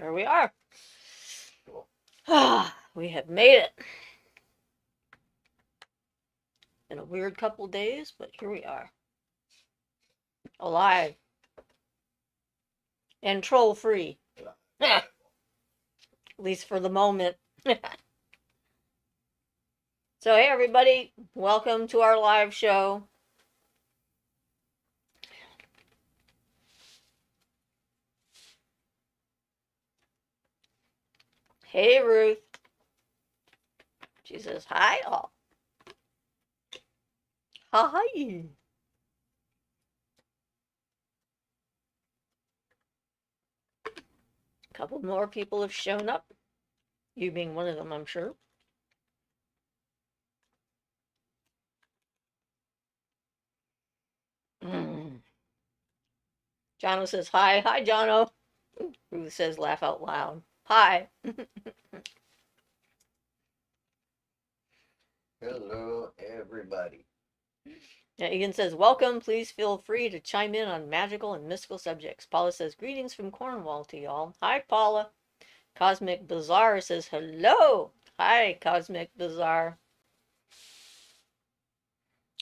There we are. Cool. We have made it. In a weird couple days, but here we are. Alive. And troll free. At least for the moment. So, hey everybody, welcome to our live show. Hey Ruth. She says hi all. Hi. A couple more people have shown up. You being one of them, I'm sure. Jono says hi. Hi, Jono. Ruth says laugh out loud. Hi. Hello, everybody. Yeah, Egan says, welcome. Please feel free to chime in on magical and mystical subjects. Paula says, greetings from Cornwall to y'all. Hi, Paula. Cosmic Bazaar says, hello. Hi, Cosmic Bazaar.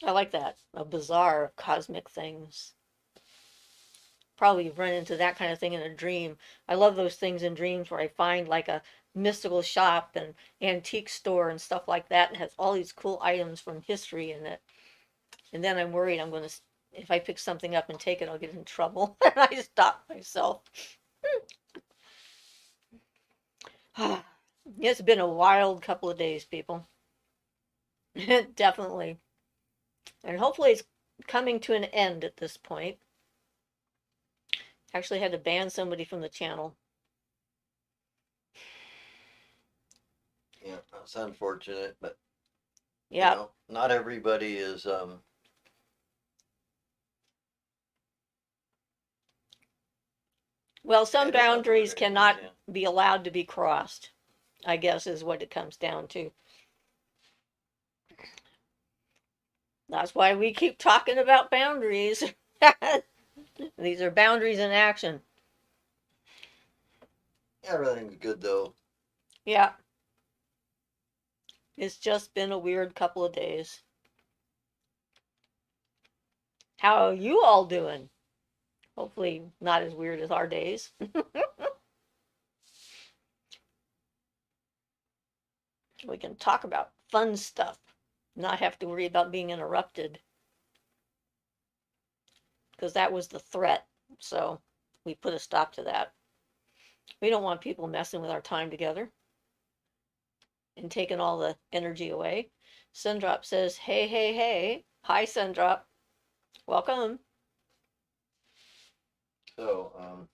I like that. A bazaar of cosmic things. Probably run into that kind of thing in a dream. I love those things in dreams where I find like a mystical shop and antique store and stuff like that and has all these cool items from history in it. And then I'm worried I'm going to, if I pick something up and take it, I'll get in trouble. And I stop myself. It's been a wild couple of days, people. Definitely. And hopefully it's coming to an end at this point. Actually had to ban somebody from the channel. Yeah, that's unfortunate, but yeah, you know, not everybody is well, some boundaries cannot be allowed to be crossed, I guess is what it comes down to. That's why we keep talking about boundaries. These are boundaries in action. Everything's good though. Yeah. It's just been a weird couple of days. How are you all doing? Hopefully not as weird as our days. We can talk about fun stuff, not have to worry about being interrupted. Because that was the threat. So we put a stop to that. We don't want people messing with our time together and taking all the energy away. Sundrop says, hey, hey, hey. Hi, Sundrop. Welcome. So,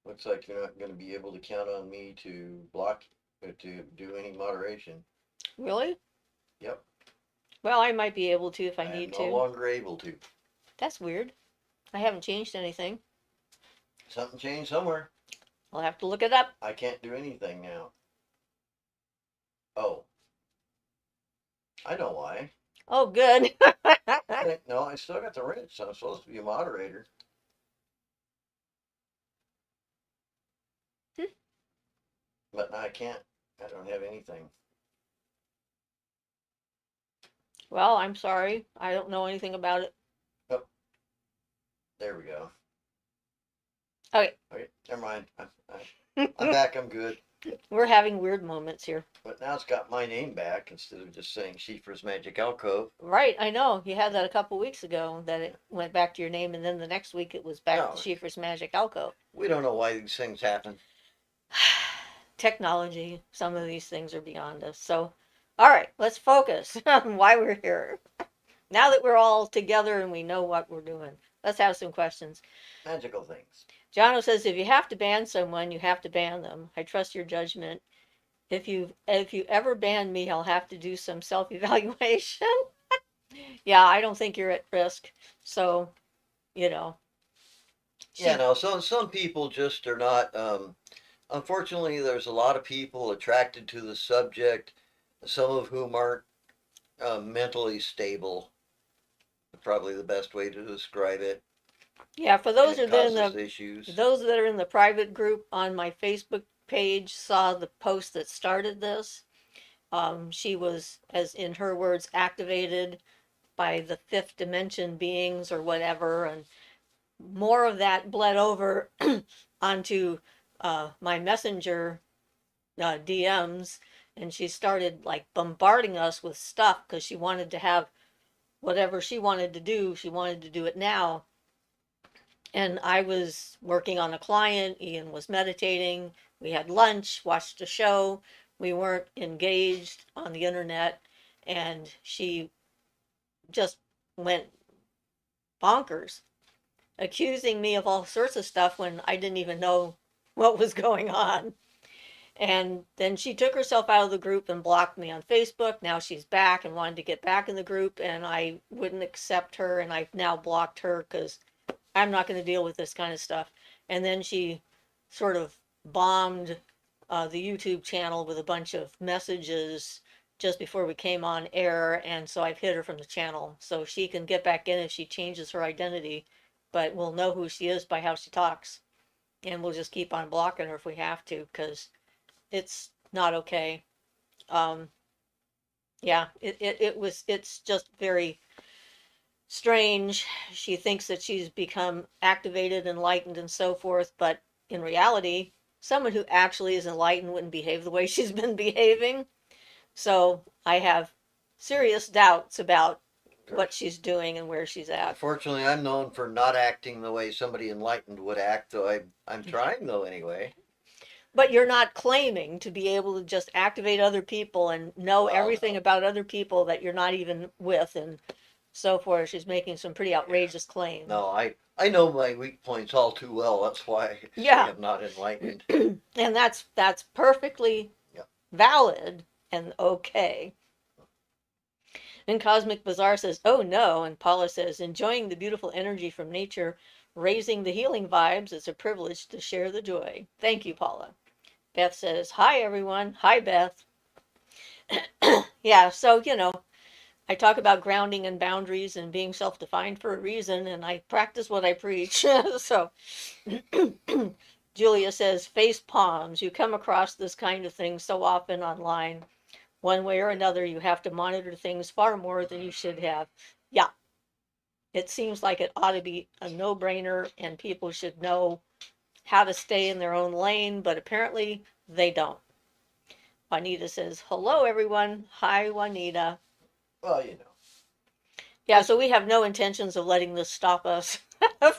looks like you're not going to be able to count on me to block or to do any moderation. Really? Yep. Well, I might be able to if I need to. I'm no longer able to. That's weird. I haven't changed anything. Something changed somewhere. I'll have to look it up. I can't do anything now. Oh. I know why. Oh, good. No, I still got the wrench. So I'm supposed to be a moderator. But now I can't. I don't have anything. Well, I'm sorry. I don't know anything about it. Oh. There we go. Okay. Okay, never mind. I'm back. I'm good. We're having weird moments here. But now it's got my name back instead of just saying Siofra's Magic Alcove. Right, I know. You had that a couple weeks ago that it went back to your name, and then the next week it was back to Siofra's Magic Alcove. We don't know why these things happen. Technology. Some of these things are beyond us. So, all right, let's focus on why we're here. Now that we're all together and we know what we're doing, let's have some questions. Magical things. Jono says, if you have to ban someone, you have to ban them. I trust your judgment. If you ever ban me, I'll have to do some self-evaluation. Yeah, I don't think you're at risk. So, you know. Yeah, no, some people just are not, unfortunately, there's a lot of people attracted to the subject, some of whom aren't mentally stable. Probably the best way to describe it. Yeah, for and those it that are in causes the issues. those that are in the private group on my Facebook page saw the post that started this. She was, as in her words, activated by the fifth dimension beings or whatever, and more of that bled over onto my messenger DMs, and she started like bombarding us with stuff because she wanted to have whatever she wanted to do. She wanted to do it now. And I was working on a client. Ian was meditating. We had lunch, watched a show. We weren't engaged on the internet. And she just went bonkers, accusing me of all sorts of stuff when I didn't even know what was going on. And then she took herself out of the group and blocked me on Facebook. Now she's back and wanted to get back in the group, and I wouldn't accept her, and I've now blocked her because I'm not going to deal with this kind of stuff. And then she sort of bombed the YouTube channel with a bunch of messages just before we came on air, and so I've hid her from the channel so she can get back in if she changes her identity, but we'll know who she is by how she talks, and we'll just keep on blocking her if we have to because it's not okay. Um, yeah, it's just very strange. She thinks that she's become activated, enlightened, and so forth, but in reality, someone who actually is enlightened wouldn't behave the way she's been behaving. So I have serious doubts about what she's doing and where she's at. Unfortunately, I'm known for not acting the way somebody enlightened would act, though I'm trying though anyway. But you're not claiming to be able to just activate other people and know Well, everything no, about other people that you're not even with and so forth. She's making some pretty yeah, outrageous claims. no, I know my weak points all too well. That's why I say Yeah. I'm not enlightened. And that's perfectly Yeah. valid and okay. And Cosmic Bazaar says, "Oh no," and Paula says, "Enjoying the beautiful energy from nature, raising the healing vibes. It's a privilege to share the joy." Thank you, Paula. Beth says, "Hi everyone." Hi, Beth. Yeah, so I talk about grounding and boundaries and being self-defined for a reason, and I practice what I preach. So Julia says, face palms. You come across this kind of thing so often online. One way or another, you have to monitor things far more than you should have. Yeah, it seems like it ought to be a no-brainer and people should know how to stay in their own lane, but apparently they don't. Juanita says, hello, everyone. Hi, Juanita. Well, you know. Yeah, so we have no intentions of letting this stop us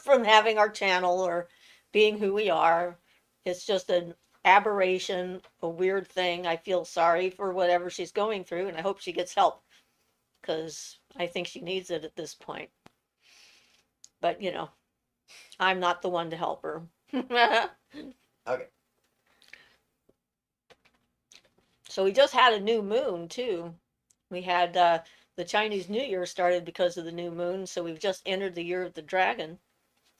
from having our channel or being who we are. It's just an aberration, a weird thing. I feel sorry for whatever she's going through, and I hope she gets help because I think she needs it at this point. But, I'm not the one to help her. Okay. So we just had a new moon, too. We had the Chinese New Year started because of the new moon, so we've just entered the year of the dragon,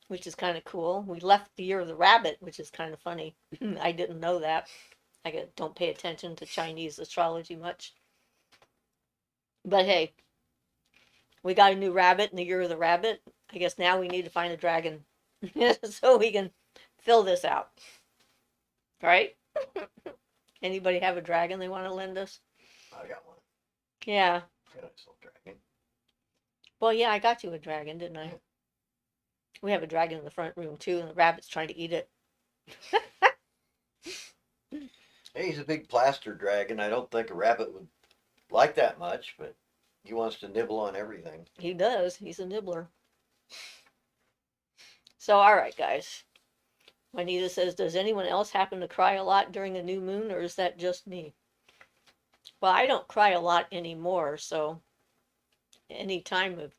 which is kind of cool. We left the year of the rabbit, which is kind of funny. I didn't know that. Don't pay attention to Chinese astrology much. But hey, we got a new rabbit in the year of the rabbit. I guess now we need to find a dragon so we can fill this out. Right? Anybody have a dragon they want to lend us? I got one. Yeah. Got a little dragon. Well, yeah, I got you a dragon, didn't I? We have a dragon in the front room too, and the rabbit's trying to eat it. Hey, he's a big plaster dragon. I don't think a rabbit would like that much, but he wants to nibble on everything. He does. He's a nibbler. So, all right, guys. Juanita says, does anyone else happen to cry a lot during a new moon, or is that just me? Well, I don't cry a lot anymore, so any time of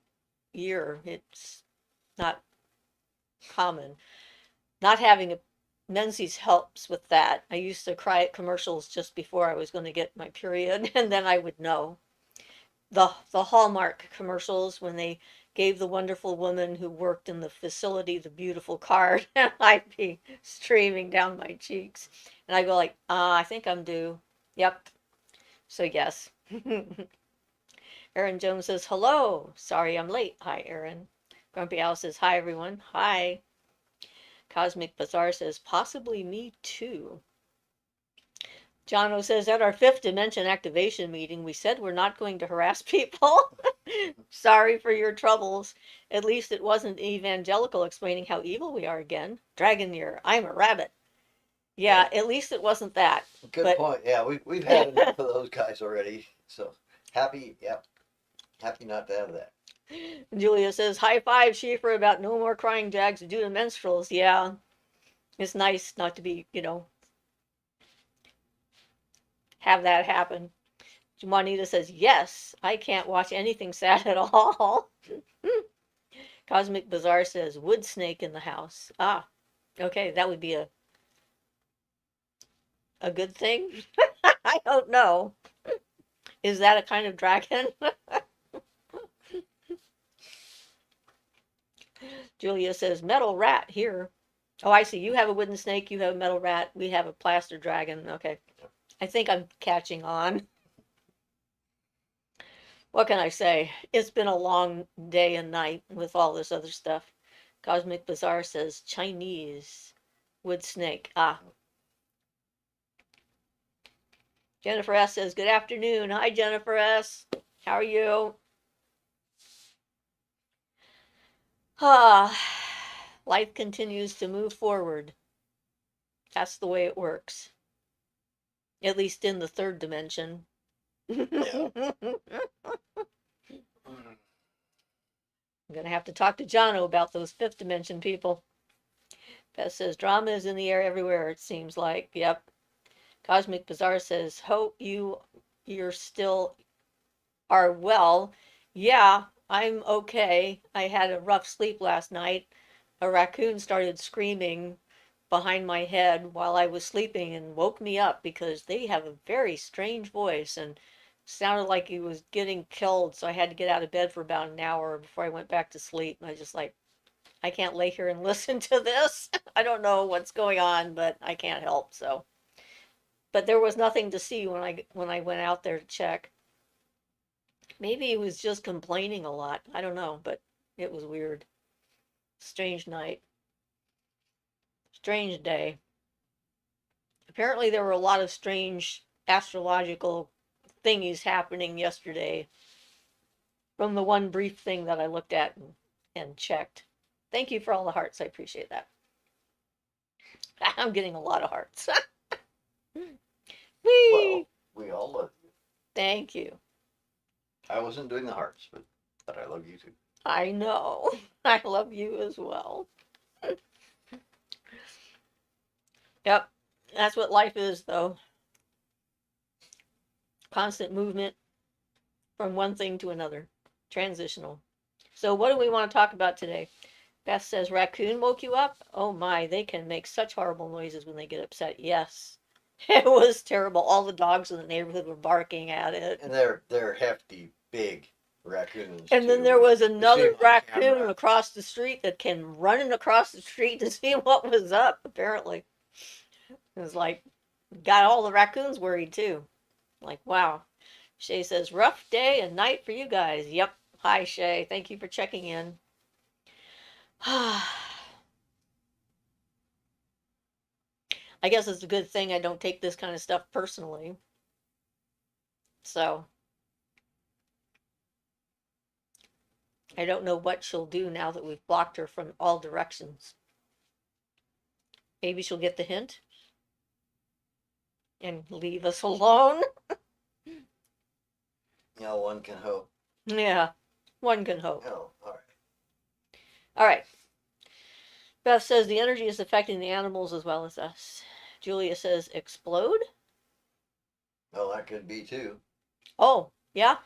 year, it's not common. Not having a menses helps with that. I used to cry at commercials just before I was going to get my period, and then I would know. The Hallmark commercials when they gave the wonderful woman who worked in the facility the beautiful card, and I'd be streaming down my cheeks, and I go like, I think I'm due. Yep. So yes. Aaron Jones says, hello. Sorry I'm late. Hi, Aaron. Grumpy Owl says, hi, everyone. Hi. Cosmic Bazaar says, possibly me too. Jono says, at our fifth dimension activation meeting, we said we're not going to harass people. Sorry for your troubles. At least it wasn't evangelical explaining how evil we are again. Dragon year, I'm a rabbit. Yeah, at least it wasn't that. Good point. Yeah, we've had enough of those guys already. So happy, yep. Happy not to have that. Julia says, high five, Siofra, about no more crying jags due to menstruals. Yeah, it's nice not to be, have that happen. Juanita says, yes, I can't watch anything sad at all. Cosmic Bazaar says, wood snake in the house. Ah, okay, that would be a good thing. I don't know. Is that a kind of dragon? Julia says, metal rat here. Oh, I see. You have a wooden snake, you have a metal rat, we have a plaster dragon. Okay. I think I'm catching on. What can I say? It's been a long day and night with all this other stuff. Cosmic Bazaar says Chinese wood snake. Ah. Jennifer S. says, good afternoon. Hi, Jennifer S. How are you? Ah, life continues to move forward. That's the way it works. At least in the third dimension. Yeah. I'm going to have to talk to Jono about those fifth dimension people. Beth says, drama is in the air everywhere, it seems like. Yep. Cosmic Bazaar says, hope you're still are well. Yeah, I'm okay. I had a rough sleep last night. A raccoon started screaming behind my head while I was sleeping and woke me up because they have a very strange voice and sounded like he was getting killed. So I had to get out of bed for about an hour before I went back to sleep. And I was just like, I can't lay here and listen to this. I don't know what's going on, but I can't help. So, but there was nothing to see when I went out there to check. Maybe he was just complaining a lot. I don't know, but it was weird. Strange night. Strange day. Apparently there were a lot of strange astrological thingies happening yesterday from the one brief thing that I looked at and checked. Thank you for all the hearts. I appreciate that. I'm getting a lot of hearts. Whee! Well, we all love you. Thank you. I wasn't doing the hearts, but I love you too. I know. I love you as well. Yep. That's what life is, though. Constant movement from one thing to another. Transitional. So what do we want to talk about today? Beth says, raccoon woke you up? Oh my, they can make such horrible noises when they get upset. Yes. It was terrible. All the dogs in the neighborhood were barking at it. And they're hefty, big raccoons. And then too. there was You see another 'em on raccoon camera. across the street that came running across the street to see what was up, apparently. It was like, got all the raccoons worried too. Like, wow. Shay says, rough day and night for you guys. Yep. Hi, Shay. Thank you for checking in. I guess it's a good thing I don't take this kind of stuff personally. So, I don't know what she'll do now that we've blocked her from all directions. Maybe she'll get the hint and leave us alone. Yeah, one can hope. Yeah, one can hope. Oh, all right. All right. Beth says the energy is affecting the animals as well as us. Julia says explode. Well, that could be too. Oh, yeah.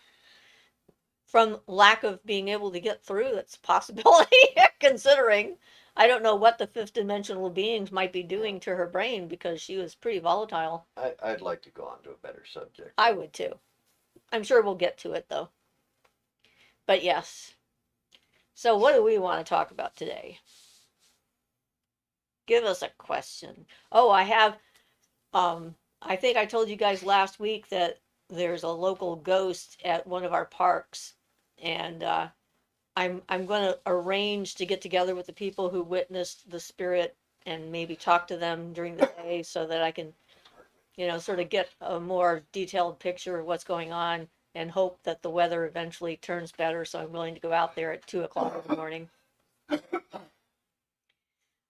From lack of being able to get through, that's a possibility, considering I don't know what the fifth dimensional beings might be doing to her brain because she was pretty volatile. I'd like to go on to a better subject. I would too. I'm sure we'll get to it though. But yes. So what do we want to talk about today? Give us a question. Oh, I have, I think I told you guys last week that there's a local ghost at one of our parks. And I'm going to arrange to get together with the people who witnessed the spirit and maybe talk to them during the day so that I can, sort of get a more detailed picture of what's going on and hope that the weather eventually turns better. So I'm willing to go out there at 2 o'clock in the morning.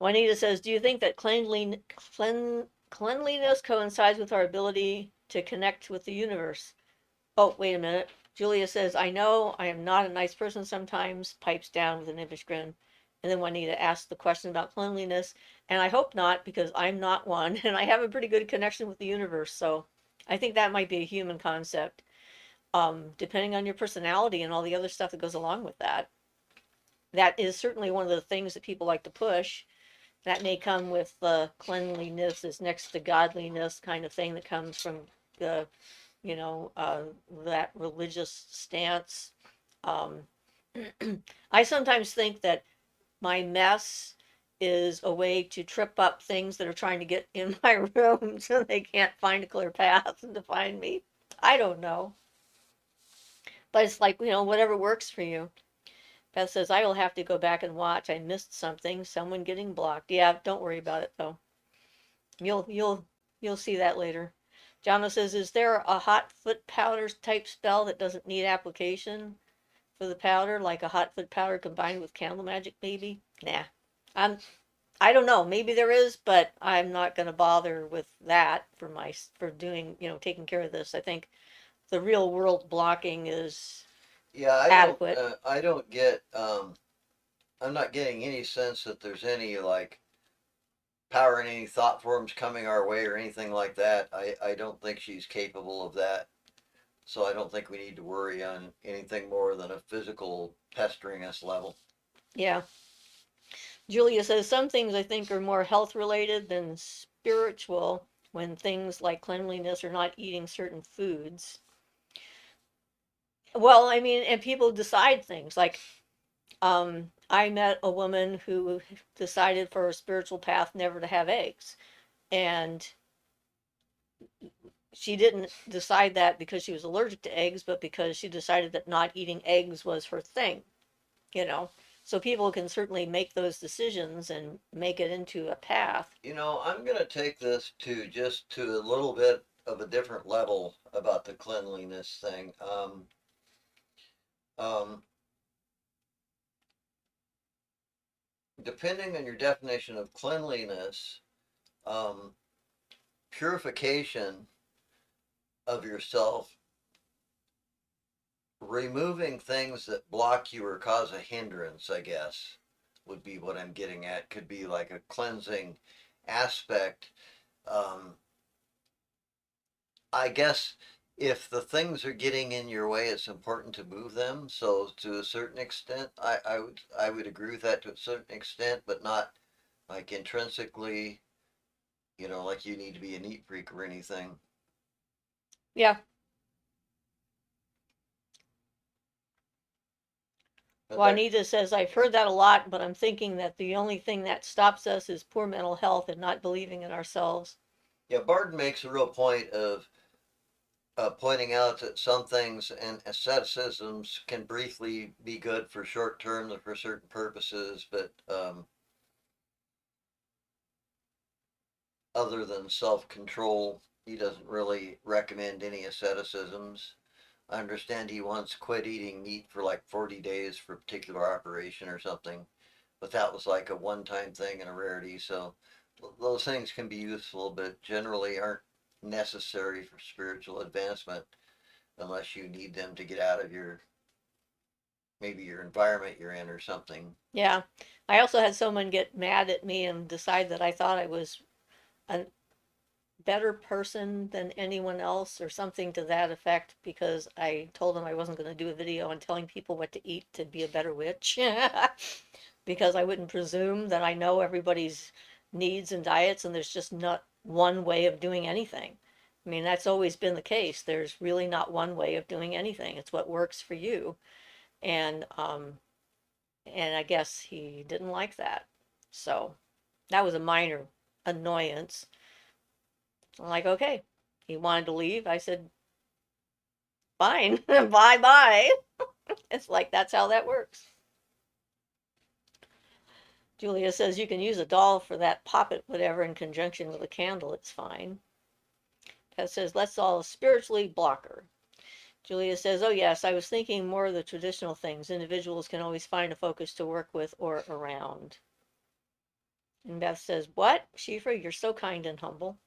Juanita says, do you think that cleanliness coincides with our ability to connect with the universe? Oh, wait a minute. Julia says, I know I am not a nice person sometimes, pipes down with an impish grin. And then Juanita asks the question about cleanliness, and I hope not, because I'm not one, and I have a pretty good connection with the universe, so I think that might be a human concept, depending on your personality and all the other stuff that goes along with that. That is certainly one of the things that people like to push. That may come with the cleanliness is next to godliness kind of thing that comes from the you know, uh, that religious stance. Um, I sometimes think that my mess is a way to trip up things that are trying to get in my room so they can't find a clear path to find me. I don't know. But it's like, whatever works for you. Beth says, I will have to go back and watch. I missed something. Someone getting blocked. Yeah, don't worry about it though. You'll see that later. Jano says, is there a hot foot powder type spell that doesn't need application for the powder, like a hot foot powder combined with candle magic, maybe? Nah. I'm I don't know. Maybe there is, but I'm not going to bother with that for doing, taking care of this. I think the real world blocking is Yeah, adequate. I don't get. I'm not getting any sense that there's any like power and any thought forms coming our way or anything like that. I don't think she's capable of that. So I don't think we need to worry on anything more than a physical pestering us level. Yeah. Julia says some things I think are more health related than spiritual when things like cleanliness or not eating certain foods. Well, I mean, and people decide things like I met a woman who decided for a spiritual path never to have eggs. And she didn't decide that because she was allergic to eggs, but because she decided that not eating eggs was her thing, you know. So people can certainly make those decisions and make it into a path. I'm going to take this to just to a little bit of a different level about the cleanliness thing. Um, Depending on your definition of cleanliness, um, purification of yourself, removing things that block you or cause a hindrance, I guess, would be what I'm getting at. Could be like a cleansing aspect. Um, I guess if the things are getting in your way, it's important to move them. So to a certain extent, I would agree with that to a certain extent, but not like intrinsically, like you need to be a neat freak or anything. Yeah. But that, Juanita says, I've heard that a lot, but I'm thinking that the only thing that stops us is poor mental health and not believing in ourselves. yeah, Barton makes a real point of pointing out that some things and asceticisms can briefly be good for short term and for certain purposes, but other than self control, he doesn't really recommend any asceticisms. I understand he once quit eating meat for like 40 days for a particular operation or something, but that was like a one time thing and a rarity. So those things can be useful, but generally aren't necessary for spiritual advancement unless you need them to get out of maybe your environment you're in or something. Yeah. I also had someone get mad at me and decide that I thought I was a better person than anyone else or something to that effect because I told them I wasn't going to do a video on telling people what to eat to be a better witch. Because I wouldn't presume that I know everybody's needs and diets and there's just not one way of doing anything. I mean, that's always been the case. There's really not one way of doing anything. It's what works for you. And I guess he didn't like that. So that was a minor annoyance. I'm like, okay. He wanted to leave. I said, fine, bye bye. It's like that's how that works. Julia says you can use a doll for that poppet whatever in conjunction with a candle. It's fine. Beth says let's all spiritually block her. Julia says, oh yes, I was thinking more of the traditional things. Individuals can always find a focus to work with or around. And Beth says, what? Siofra, you're so kind and humble.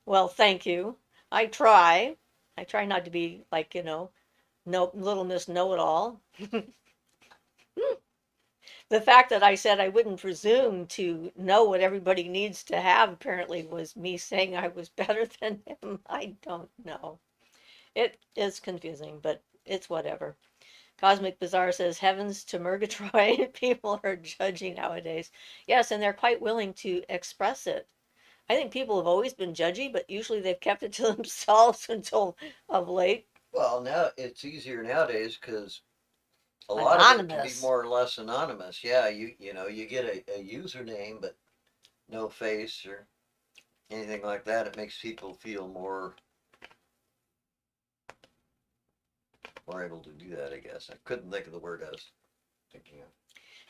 Well, thank you. I try. I try not to be like, no little Miss Know-it-all. The fact that I said I wouldn't presume to know what everybody needs to have apparently was me saying I was better than him. I don't know. It is confusing, but it's whatever. Cosmic Bazaar says, heavens to Murgatroyd. People are judging nowadays. Yes, and they're quite willing to express it. I think people have always been judgy, but usually they've kept it to themselves until of late. Well, now it's easier nowadays because a lot of it can be Anonymous. more or less anonymous. Yeah, you get a username but no face or anything like that. It makes people feel more able to do that. I guess I couldn't think of the word I was thinking of.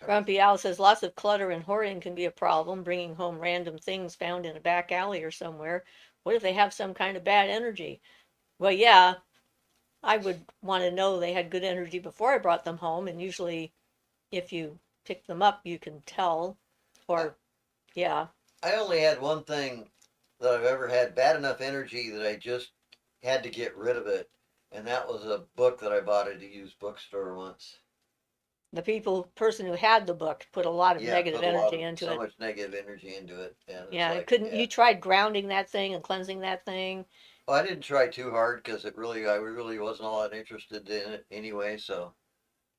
Grumpy Al says, lots of clutter and hoarding can be a problem, bringing home random things found in a back alley or somewhere. What if they have some kind of bad energy? Well, yeah, I would want to know they had good energy before I brought them home, and usually if you pick them up, you can tell. Or, yeah. I only had one thing that I've ever had bad enough energy that I just had to get rid of it, and that was a book that I bought at a used bookstore once. The person who had the book put a lot of Yeah, negative put a lot energy of into so it. much negative energy into it, and it's Yeah, it like, couldn't. yeah. You tried grounding that thing and cleansing that thing. Well, I didn't try too hard because I really wasn't all that interested in it anyway. So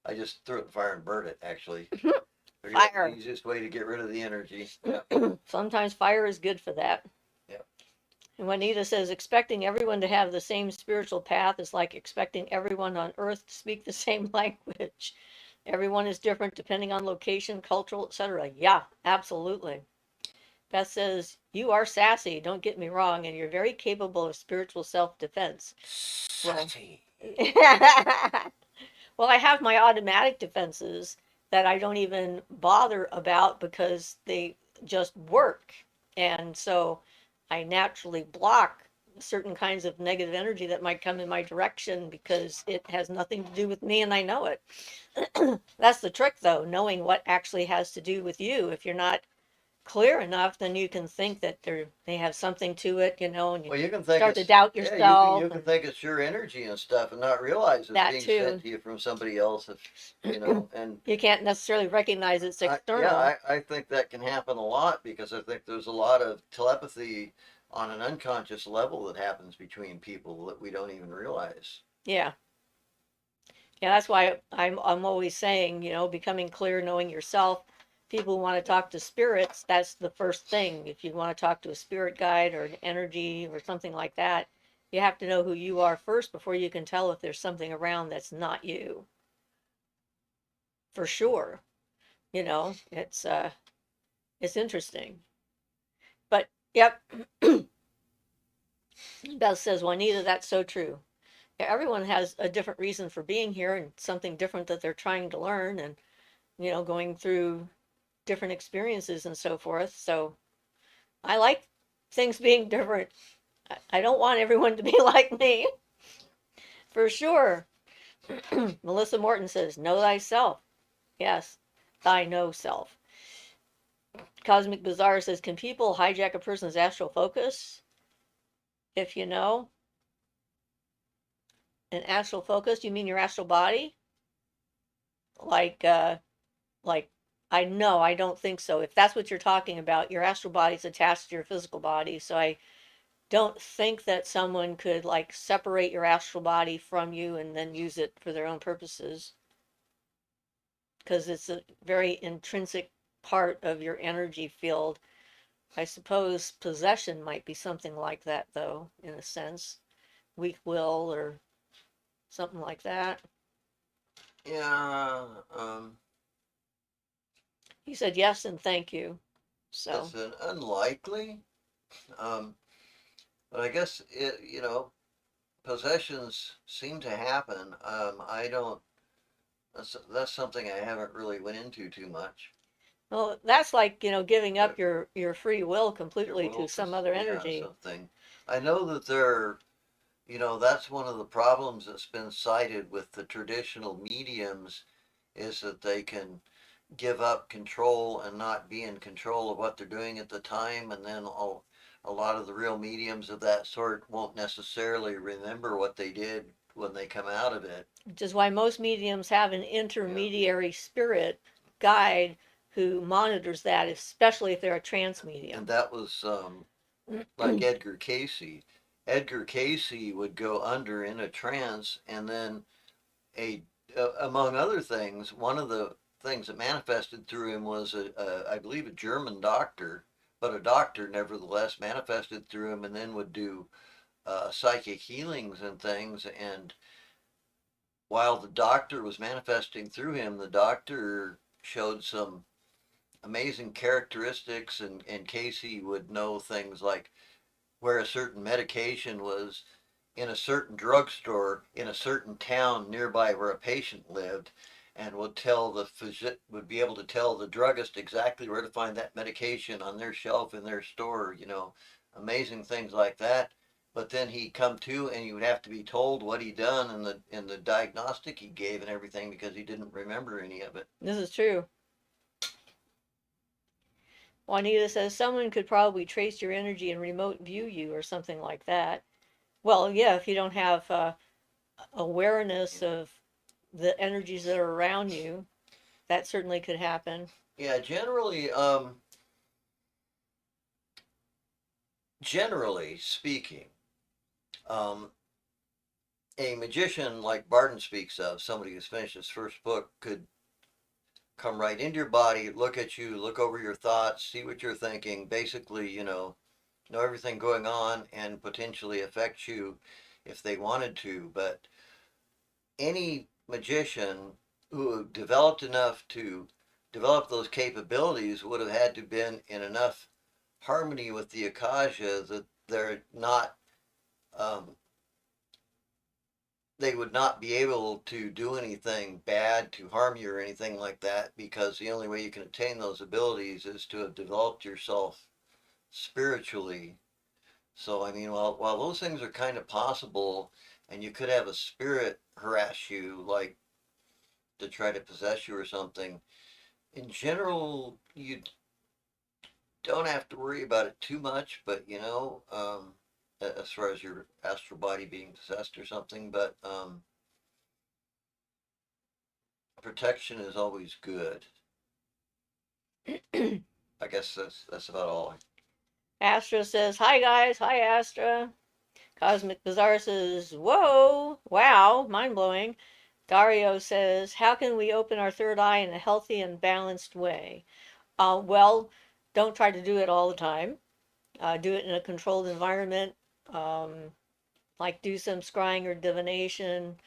I just threw it in the fire and burned it. Actually, figured that was the Fire. easiest way to get rid of the energy. Yeah, Sometimes fire is good for that. yeah. And Juanita says, expecting everyone to have the same spiritual path is like expecting everyone on earth to speak the same language. Everyone is different depending on location, cultural, etc. Yeah, absolutely. Beth says, you are sassy, don't get me wrong, and you're very capable of spiritual self defense. Well, Sassy. well, I have my automatic defenses that I don't even bother about because they just work. And so I naturally block certain kinds of negative energy that might come in my direction because it has nothing to do with me and I know it. That's the trick, though, knowing what actually has to do with you. If you're not clear enough, then you can think that they have something to it, and you Well, you can think start to it's doubt yeah. You yourself can and think it's your energy and stuff, and not realize it's that being sent too. to you from somebody else. If and You can't necessarily recognize it's yeah, external. I think that can happen a lot because I think there's a lot of telepathy on an unconscious level that happens between people that we don't even realize. Yeah. Yeah, that's why I'm always saying, becoming clear, knowing yourself. People who want to talk to spirits, that's the first thing. If you want to talk to a spirit guide or an energy or something like that, you have to know who you are first before you can tell if there's something around that's not you. For sure. It's interesting. But yep, Beth says, Juanita, that's so true. Yeah, everyone has a different reason for being here and something different that they're trying to learn and, going through different experiences and so forth. So I like things being different. I don't want everyone to be like me, for sure. Melissa Morton says, know thyself. Yes, thy know self. Cosmic Bazaar says, can people hijack a person's astral focus? If you know an astral focus, you mean your astral body? Like, like, I know, I don't think so. If that's what you're talking about, your astral body's attached to your physical body. So I don't think that someone could like separate your astral body from you and then use it for their own purposes because it's a very intrinsic part of your energy field. I suppose possession might be something like that, though, in a sense. Weak will or something like that. Yeah, He said yes and thank you. So, it's an unlikely, um, but I guess possessions seem to happen. I don't. That's something I haven't really went into too much. Well, that's like, giving up your free will Your completely to will to, some other yeah, energy. something. I know that there, that's one of the problems that's been cited with the traditional mediums is that they can give up control and not be in control of what they're doing at the time, and then a lot of the real mediums of that sort won't necessarily remember what they did when they come out of it. Which is why most mediums have an Yeah. intermediary spirit guide who monitors that, especially if they're a trance And medium. that was like Edgar Casey. Edgar Casey would go under in a trance, and then a among other things, one of the things that manifested through him was I believe a German doctor, but a doctor nevertheless manifested through him, and then would do psychic healings and things. And while the doctor was manifesting through him, the doctor showed some amazing characteristics, and Casey would know things like where a certain medication was in a certain drugstore in a certain town nearby where a patient lived, and would be able to tell the druggist exactly where to find that medication on their shelf in their store, amazing things like that. But then he'd come to, and he would have to be told what he'd done and the diagnostic he gave and everything, because he didn't remember any of it. This is true. Juanita says someone could probably trace your energy and remote view you or something like that. Well, yeah, if you don't have awareness of the energies that are around you, that certainly could happen. Yeah, generally speaking, um, a magician like Barton speaks of, somebody who's finished his first book, could come right into your body, look at you, look over your thoughts, see what you're thinking, basically, know everything going on and potentially affect you if they wanted to. But any magician who developed enough to develop those capabilities would have had to been in enough harmony with the Akasha that they're not um, they would not be able to do anything bad to harm you or anything like that, because the only way you can attain those abilities is to have developed yourself spiritually. So I mean, while those things are kind of possible, and you could have a spirit harass you, like to try to possess you or something, in general you don't have to worry about it too much. But as far as your astral body being possessed or something, but protection is always good. I guess that's about all. Astra says, "Hi guys, hi Astra." Cosmic Bazaar says, "Whoa, wow, mind blowing." Dario says, "How can we open our third eye in a healthy and balanced way?" Well, don't try to do it all the time. Do it in a controlled environment. Um, like do some scrying or divination.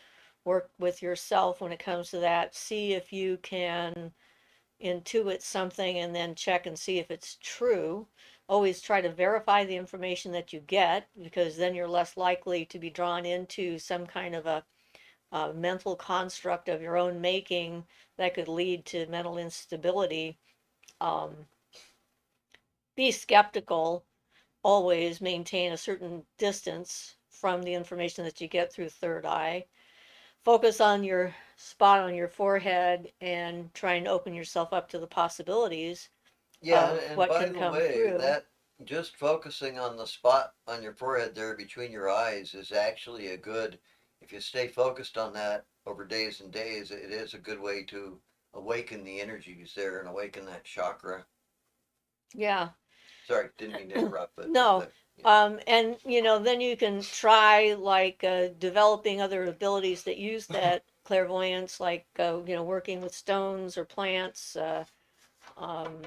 Work with yourself when it comes to that. See if you can intuit something and then check and see if it's true. Always try to verify the information that you get, because then you're less likely to be drawn into some kind of a mental construct of your own making that could lead to mental instability. Um, be skeptical. Always maintain a certain distance from the information that you get through third eye. Focus on your spot on your forehead and try and open yourself up to the possibilities Yeah, of and what by can the come way, through. that just focusing on the spot on your forehead there between your eyes is actually a good, if you stay focused on that over days and days, it is a good way to awaken the energies there and awaken that chakra. Yeah. Sorry, didn't mean to interrupt, but No. that, yeah. And then you can try like developing other abilities that use that clairvoyance, like working with stones or plants, um,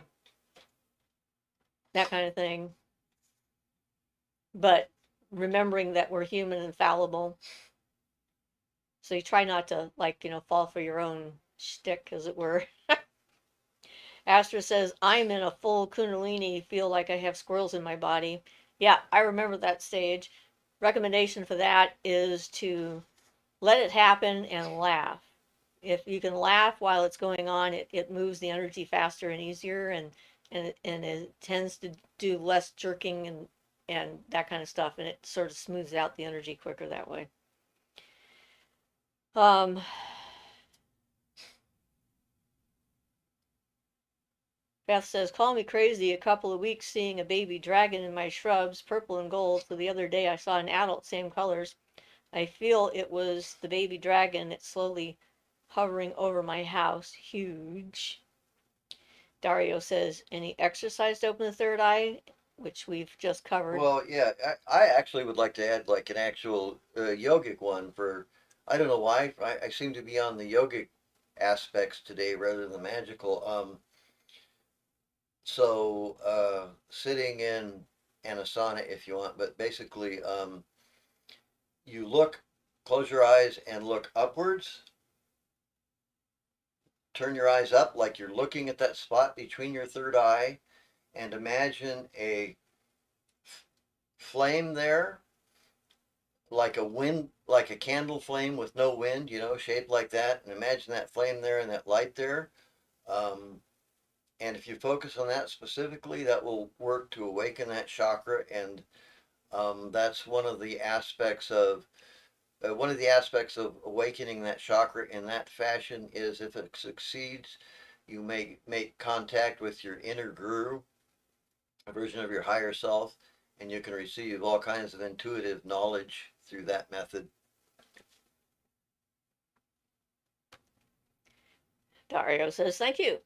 that kind of thing. But remembering that we're human and fallible, so you try not to like fall for your own shtick, as it were. Astra says, "I'm in a full Kundalini, feel like I have squirrels in my body." Yeah, I remember that stage. Recommendation for that is to let it happen and laugh. if you can laugh while it's going on, it moves the energy faster and easier, and it tends to do less jerking and that kind of stuff, and it sort of smooths out the energy quicker that way. Um, Beth says, call me crazy, a couple of weeks seeing a baby dragon in my shrubs, purple and gold. So the other day I saw an adult, same colors. I feel it was the baby dragon. It's slowly hovering over my house. Huge. Dario says, any exercise to open the third eye, which we've just covered. Well, yeah, I actually would like to add like an actual yogic one for, I don't know why, I seem to be on the yogic aspects today rather than magical. Sitting in an asana if you want, but basically, you look, close your eyes and look upwards. Turn your eyes up like you're looking at that spot between your third eye, and imagine a flame there, like a wind, like a candle flame with no wind, shaped like that. And imagine that flame there and that light there. Um, and if you focus on that specifically, that will work to awaken that chakra. And that's one of the aspects of awakening that chakra in that fashion is if it succeeds, you may make contact with your inner guru, a version of your higher self, and you can receive all kinds of intuitive knowledge through that method. Dario says, thank you.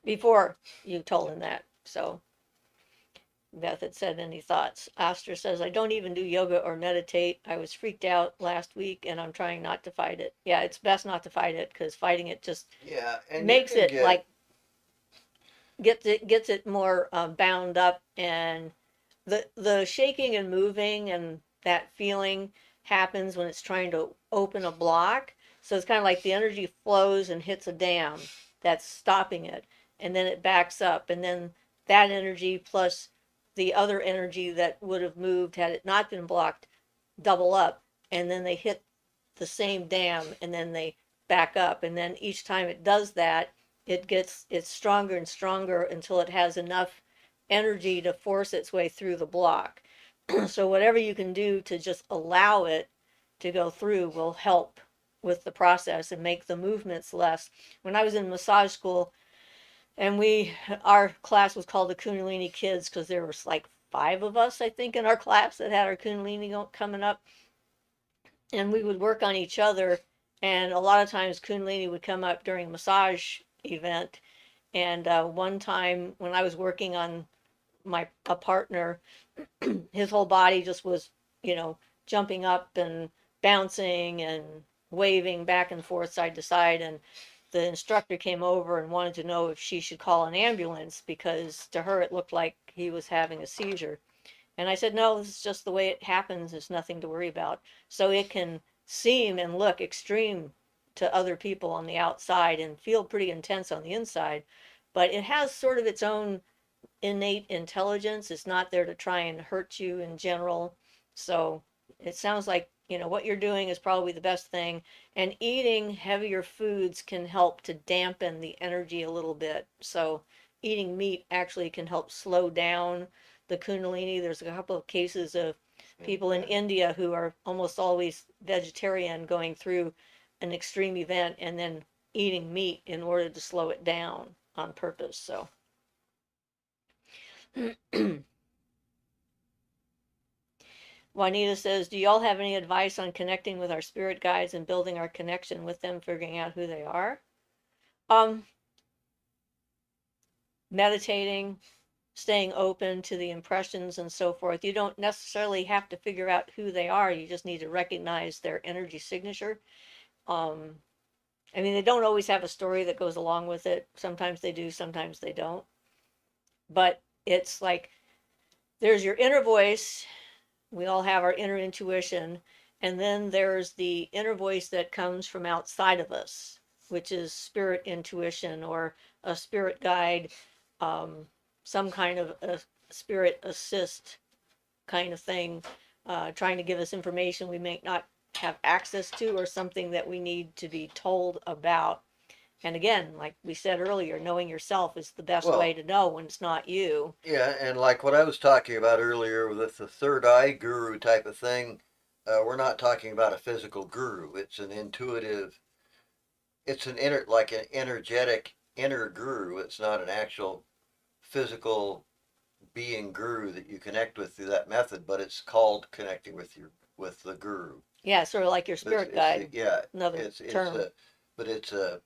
Before you told him that. So Beth had said, any thoughts? Astor says, I don't even do yoga or meditate. I was freaked out last week and I'm trying not to fight it. Yeah, it's best not to fight it because fighting it just Yeah, and you makes can it get like gets it more bound up, and the shaking and moving and that feeling happens when it's trying to open a block. So it's kind of like the energy flows and hits a dam that's stopping it, and then it backs up, and then that energy plus the other energy that would have moved had it not been blocked double up, and then they hit the same dam, and then they back up, and then each time it does that, it's stronger and stronger until it has enough energy to force its way through the block. So whatever you can do to just allow it to go through will help with the process and make the movements less. When I was in massage school, and our class was called the Kundalini Kids because there was like 5 of us, I think, in our class that had our Kundalini coming up, and we would work on each other. And a lot of times Kundalini would come up during a massage event. And one time when I was working on a partner, his whole body just was, you know, jumping up and bouncing and waving back and forth side to side. And the instructor came over and wanted to know if she should call an ambulance because to her it looked like he was having a seizure. And I said, no, this is just the way it happens. There's nothing to worry about. So it can seem and look extreme to other people on the outside and feel pretty intense on the inside, but it has sort of its own innate intelligence. It's not there to try and hurt you in general. So it sounds like, what you're doing is probably the best thing. And eating heavier foods can help to dampen the energy a little bit. So eating meat actually can help slow down the Kundalini. There's a couple of cases of people in India who are almost always vegetarian going through an extreme event and then eating meat in order to slow it down on purpose. So Juanita says, do y'all have any advice on connecting with our spirit guides and building our connection with them, figuring out who they are? Um, Meditating, staying open to the impressions and so forth. You don't necessarily have to figure out who they are. You just need to recognize their energy signature. Um, I mean, they don't always have a story that goes along with it. Sometimes they do, sometimes they don't. But it's like there's your inner voice. We all have our inner intuition. And then there's the inner voice that comes from outside of us, which is spirit intuition or a spirit guide, um, some kind of a spirit assist kind of thing, trying to give us information we may not have access to, or something that we need to be told about. And again, like we said earlier, knowing yourself is the best way Well, to know when it's not you. yeah, and like what I was talking about earlier with the third eye guru type of thing, we're not talking about a physical guru. It's an intuitive, it's like an energetic inner guru. It's not an actual physical being guru that you connect with through that method, but it's called connecting with the guru. Yeah, sort of like your But spirit guide, yeah, another it's term. a, but it's a,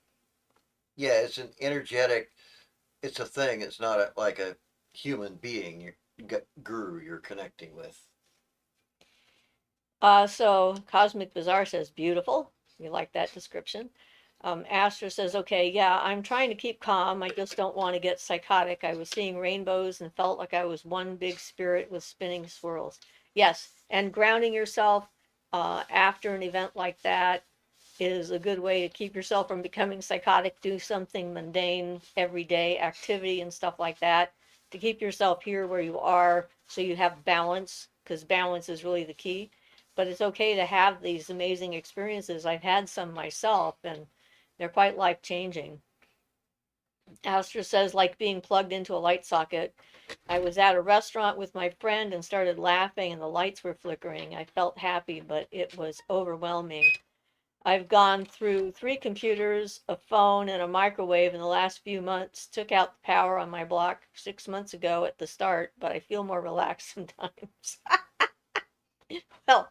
yeah, it's an energetic. It's a thing. It's not like a human being. You got guru you're connecting with. So Cosmic Bazaar says beautiful. We like that description. Astra says, okay, yeah, I'm trying to keep calm. I just don't want to get psychotic. I was seeing rainbows and felt like I was one big spirit with spinning swirls. Yes, and grounding yourself after an event like that is a good way to keep yourself from becoming psychotic. Do something mundane, everyday activity and stuff like that to keep yourself here where you are so you have balance, because balance is really the key. But it's okay to have these amazing experiences. I've had some myself, and they're quite life changing. Astra says, like being plugged into a light socket. I was at a restaurant with my friend and started laughing, and the lights were flickering. I felt happy, but it was overwhelming. I've gone through 3 computers, a phone, and a microwave in the last few months. Took out the power on my block 6 months ago at the start, but I feel more relaxed sometimes. Well,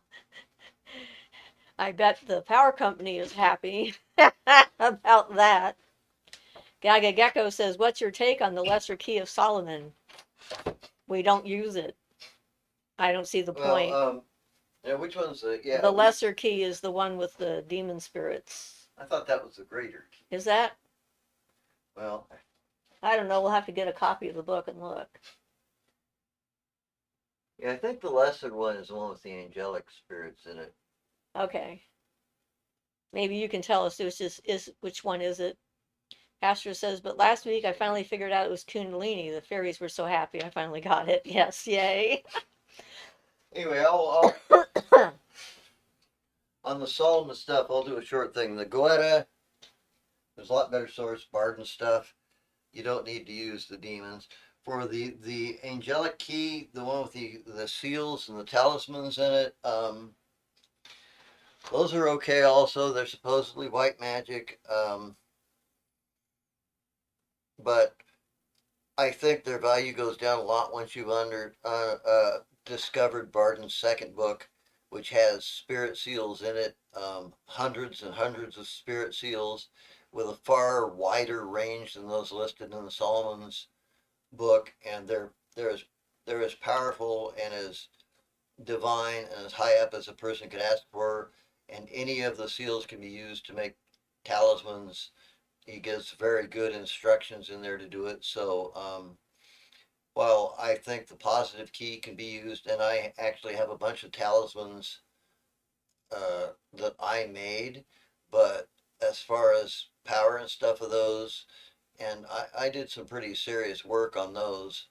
I bet the power company is happy about that. Gaga Gecko says, what's your take on the lesser key of Solomon? We don't use it. I don't see the Well, point. yeah, which one's the yeah? The lesser key is the one with the demon spirits. I thought that was the greater key. Is that? Well, I don't know. We'll have to get a copy of the book and look. yeah, I think the lesser one is the one with the angelic spirits in it. Okay. Maybe you can tell us which one is it? Astra says, but last week I finally figured out it was Kundalini. The fairies were so happy I finally got it. Yes, yay. Anyway, I'll on the Solomon stuff, I'll do a short thing. The Goetta, there's a lot better source. Barden stuff, you don't need to use the demons. For the angelic key, the one with the seals and the talismans in it, those are okay. Also, they're supposedly white magic, but I think their value goes down a lot once you've discovered Barden's second book, which has spirit seals in it, hundreds and hundreds of spirit seals, with a far wider range than those listed in the Solomon's book, and they're as powerful and as divine and as high up as a person could ask for. And any of the seals can be used to make talismans. He gives very good instructions in there to do it. So while I think the positive key can be used, and I actually have a bunch of talismans that I made, but as far as power and stuff of those, and I did some pretty serious work on those.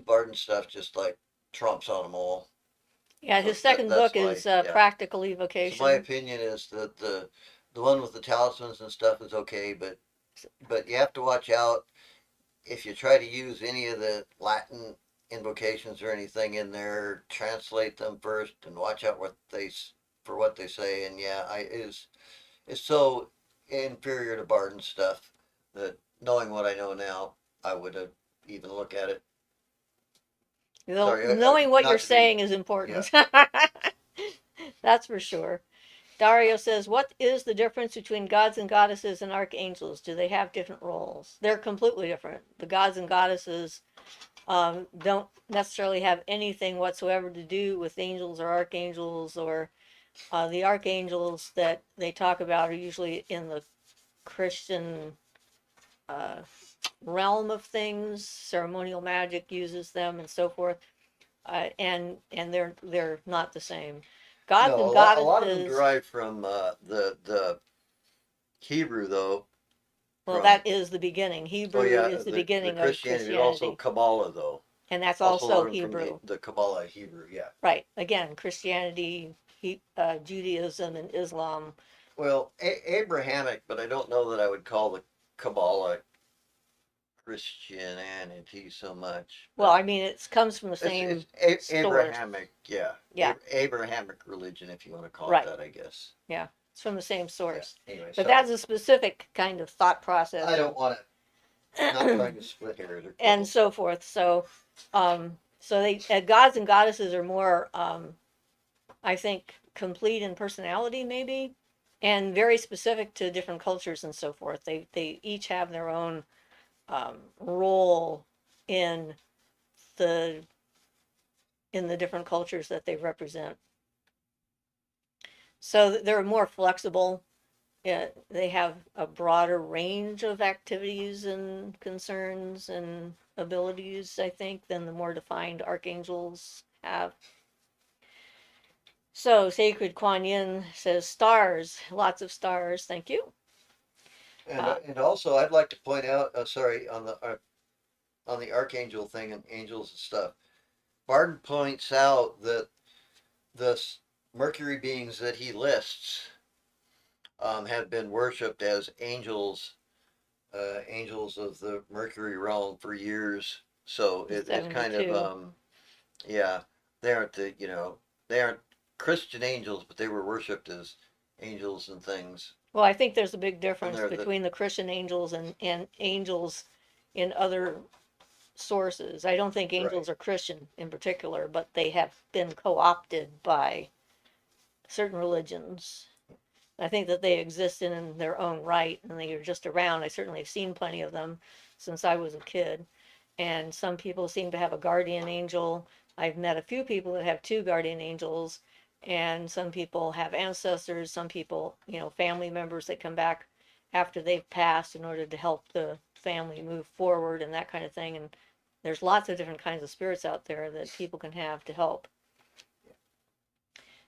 Barden stuff just like trumps on them all. Yeah, So his second that's book my is yeah. Practical So my Evocation. opinion is that the one with the talismans and stuff is okay, but you have to watch out if you try to use any of the Latin invocations or anything in there. Translate them first and watch out for what they say. And yeah, I is so inferior to Barden stuff that knowing what I know now, I would have even look at it. Sorry, Knowing what you're not to be saying is yeah. important. That's for sure. Dario says, what is the difference between gods and goddesses and archangels? Do they have different roles? They're completely different. The gods and goddesses don't necessarily have anything whatsoever to do with angels or archangels, or the archangels that they talk about are usually in the Christian uh, realm of things. Ceremonial magic uses them and so forth, and they're not the same. Gods No, and a lot of them goddesses. derive from the Hebrew though. Well, From that is the beginning. oh Hebrew yeah, is the the beginning of Christianity, but also Christianity, Kabbalah though. and that's Also also learned from Hebrew. the Kabbalah Hebrew. Yeah. Right. Again, Christianity. Judaism and Islam. Well, Abrahamic, but I don't know that I would call the Kabbalah Christianity so much. Well, But I mean, it comes from the it's same source. Abrahamic, yeah, Yeah, Abrahamic religion, if you want to call it right. that, I guess. Yeah, it's from the same Yeah. source. Anyway, But sorry. that's a specific kind of thought I process don't want to. Not trying to split hairs or and quibble. so forth. So they gods and goddesses are more, I think, complete in personality, maybe, and very specific to different cultures and so forth. They each have their own role in the different cultures that they represent. So they're more flexible. They have a broader range of activities and concerns and abilities, I think, than the more defined archangels have. So Sacred Kuan Yin says stars, lots of stars. Thank you. Uh, And also, I'd like to point out, sorry, on the archangel thing and angels and stuff. Barton points out that the Mercury beings that he lists have been worshipped as angels, angels of the Mercury realm for years. So it's kind of 72. yeah, they aren't they aren't Christian angels, but they were worshipped as angels and things. Well, I think there's a big And difference they're the between the Christian angels and angels in other sources. I don't think right, angels are Christian in particular, but they have been co opted by certain religions. I think that they exist in their own right and they are just around. I certainly have seen plenty of them since I was a kid. And some people seem to have a guardian angel. I've met a few people that have two guardian angels, and some people have ancestors, some people, family members that come back after they've passed in order to help the family move forward and that kind of thing. And there's lots of different kinds of spirits out there that people can have to help.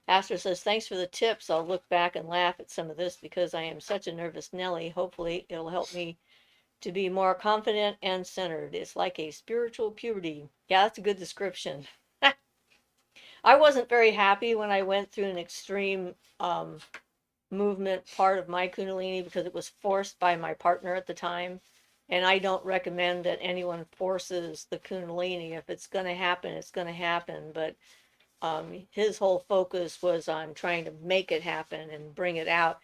Astral says, thanks for the tips. I'll look back and laugh at some of this because I am such a nervous Nelly. Hopefully, it'll help me to be more confident and centered. It's like a spiritual puberty. Yeah, that's a good description. I wasn't very happy when I went through an extreme movement part of my Kundalini because it was forced by my partner at the time. And I don't recommend that anyone forces the Kundalini. If it's going to happen, it's going to happen. But his whole focus was on trying to make it happen and bring it out.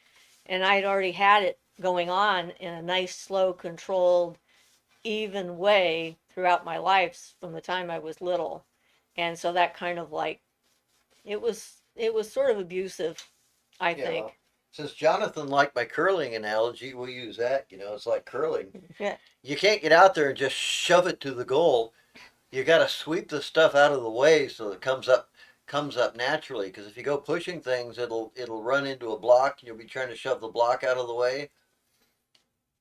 And I'd already had it going on in a nice, slow, controlled, even way throughout my life from the time I was little. And so that kind of like it was sort of abusive, I yeah. Well, think. since Jonathan liked my curling analogy, we'll use that. It's like curling. Yeah. You can't get out there and just shove it to the goal. You got to sweep the stuff out of the way so it comes up naturally. Because if you go pushing things, it'll run into a block, and you'll be trying to shove the block out of the way,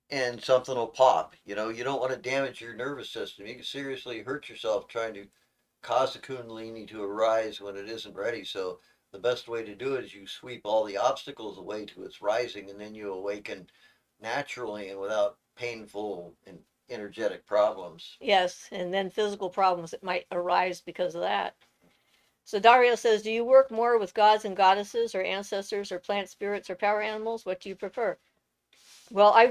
and something will pop. You don't want to damage your nervous system. You can seriously hurt yourself trying to cause the Kundalini to arise when it isn't ready. So the best way to do it is you sweep all the obstacles away to its rising, and then you awaken naturally and without painful and energetic problems. Yes, and then physical problems that might arise because of that. So Dario says, do you work more with gods and goddesses or ancestors or plant spirits or power animals? What do you prefer? Well, I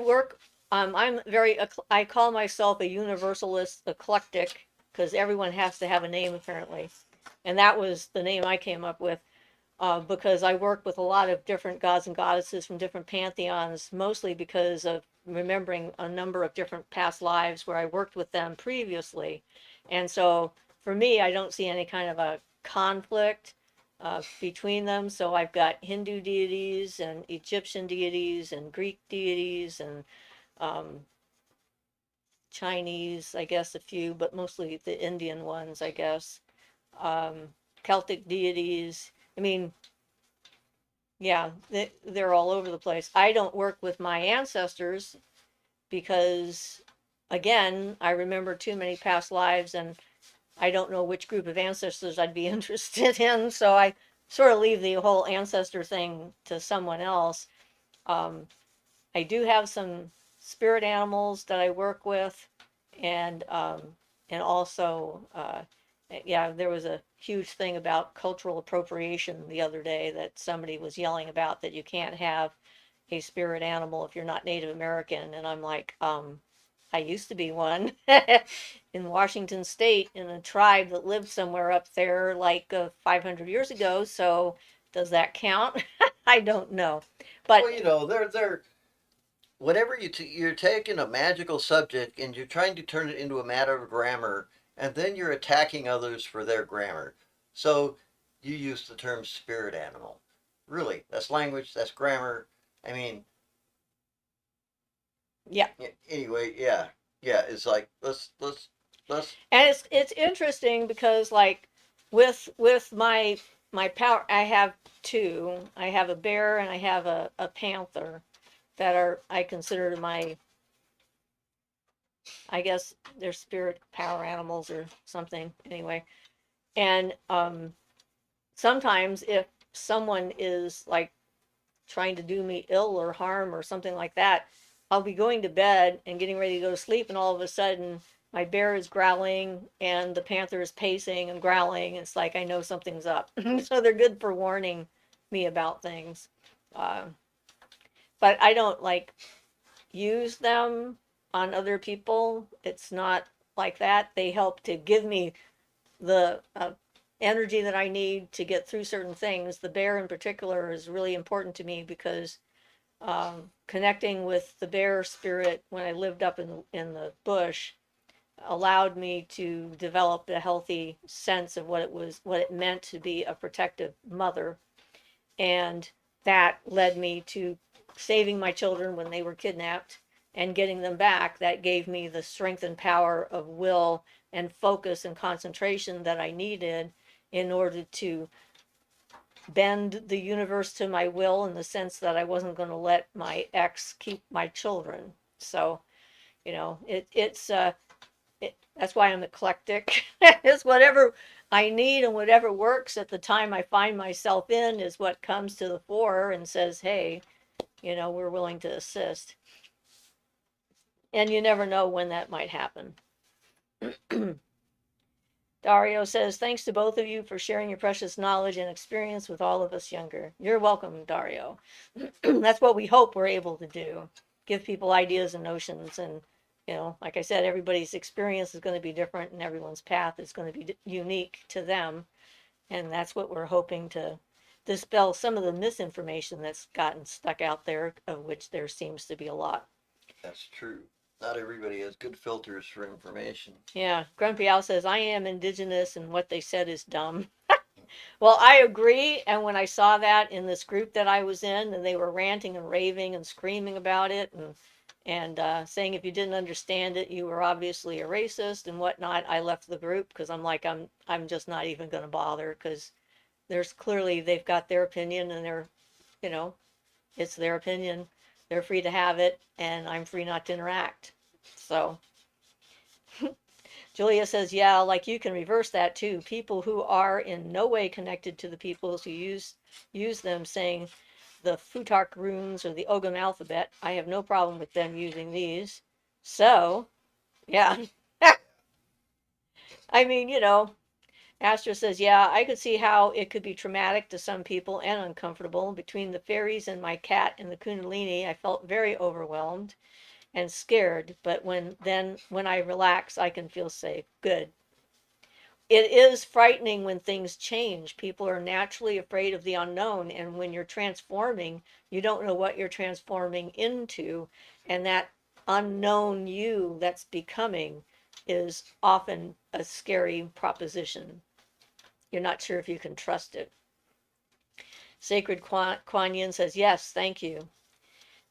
call myself a universalist eclectic because everyone has to have a name apparently. And that was the name I came up with because I work with a lot of different gods and goddesses from different pantheons, mostly because of remembering a number of different past lives where I worked with them previously. And so for me, I don't see any kind of a conflict between them. So I've got Hindu deities and Egyptian deities and Greek deities and um, Chinese, I guess a few, but mostly the Indian ones, I guess. Celtic deities. I mean, yeah, they're all over the place. I don't work with my ancestors because, again, I remember too many past lives and I don't know which group of ancestors I'd be interested in. So I sort of leave the whole ancestor thing to someone else. Um, I do have some spirit animals that I work with and also Yeah, there was a huge thing about cultural appropriation the other day that somebody was yelling about, that you can't have a spirit animal if you're not Native American. And I'm like, I used to be one in Washington State in a tribe that lived somewhere up there like 500 years ago. So does that count? I don't know. But Well, they're whenever you're taking a magical subject and you're trying to turn it into a matter of grammar, and then you're attacking others for their grammar. So you use the term spirit animal. Really, that's language. That's grammar. I mean, yeah, anyway, yeah, yeah. It's like let's. and it's interesting because like with my power, I have two. I have a bear and I have a panther that are, I consider my, I guess they're spirit power animals or something anyway. And sometimes if someone is like trying to do me ill or harm or something like that, I'll be going to bed and getting ready to go to sleep, and all of a sudden my bear is growling and the panther is pacing and growling. It's like I know something's up. So they're good for warning me about things. Uh, but I don't like use them on other people. It's not like that. They help to give me the energy that I need to get through certain things. The bear in particular is really important to me because connecting with the bear spirit when I lived up in the bush allowed me to develop a healthy sense of what it meant to be a protective mother, and that led me to saving my children when they were kidnapped and getting them back. That gave me the strength and power of will and focus and concentration that I needed in order to bend the universe to my will, in the sense that I wasn't going to let my ex keep my children. So, that's why I'm eclectic. It's whatever I need and whatever works at the time I find myself in is what comes to the fore and says, hey, we're willing to assist. And you never know when that might happen. Dario says, thanks to both of you for sharing your precious knowledge and experience with all of us younger. You're welcome, Dario. That's what we hope we're able to do. Give people ideas and notions. And, like I said, everybody's experience is going to be different and everyone's path is going to be unique to them. And that's what we're hoping to dispel some of the misinformation that's gotten stuck out there, of which there seems to be a lot. That's true. Not everybody has good filters for information. Yeah, Grumpy Al says, I am indigenous and what they said is dumb. Well, I agree. And when I saw that in this group that I was in, and they were ranting and raving and screaming about it, and saying if you didn't understand it, you were obviously a racist and whatnot, I left the group because I'm like, I'm just not even going to bother, because there's clearly they've got their opinion, and you know, it's their opinion. They're free to have it, and I'm free not to interact. So Julia says, yeah, like you can reverse that too. People who are in no way connected to the peoples who use them, saying the Futark runes or the Ogham alphabet, I have no problem with them using these. So, yeah. I mean, Astra says, yeah, I could see how it could be traumatic to some people and uncomfortable. Between the fairies and my cat and the Kundalini, I felt very overwhelmed and scared. But when I relax, I can feel safe. Good. It is frightening when things change. People are naturally afraid of the unknown. And when you're transforming, you don't know what you're transforming into. And that unknown you that's becoming is often a scary proposition. You're not sure if you can trust it. Sacred Kuan Yin says, yes, thank you.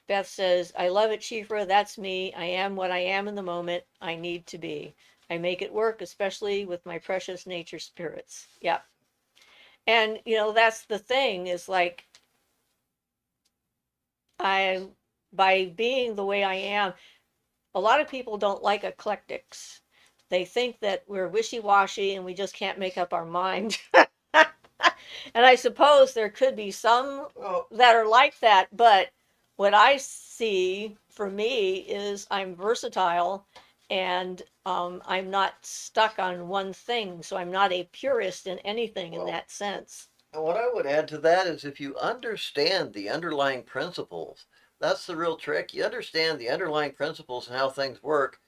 Beth says, I love it, Siofra. That's me. I am what I am in the moment. I need to be. I make it work, especially with my precious nature spirits. Yeah. And, that's the thing, is like, by being the way I am, a lot of people don't like eclectics. They think that we're wishy-washy and we just can't make up our mind. And I suppose there could be some that are like that, but what I see for me is I'm versatile, and I'm not stuck on one thing, so I'm not a purist in anything in Well, that sense. and what I would add to that is if you understand the underlying principles, that's the real trick. You understand the underlying principles and how things work,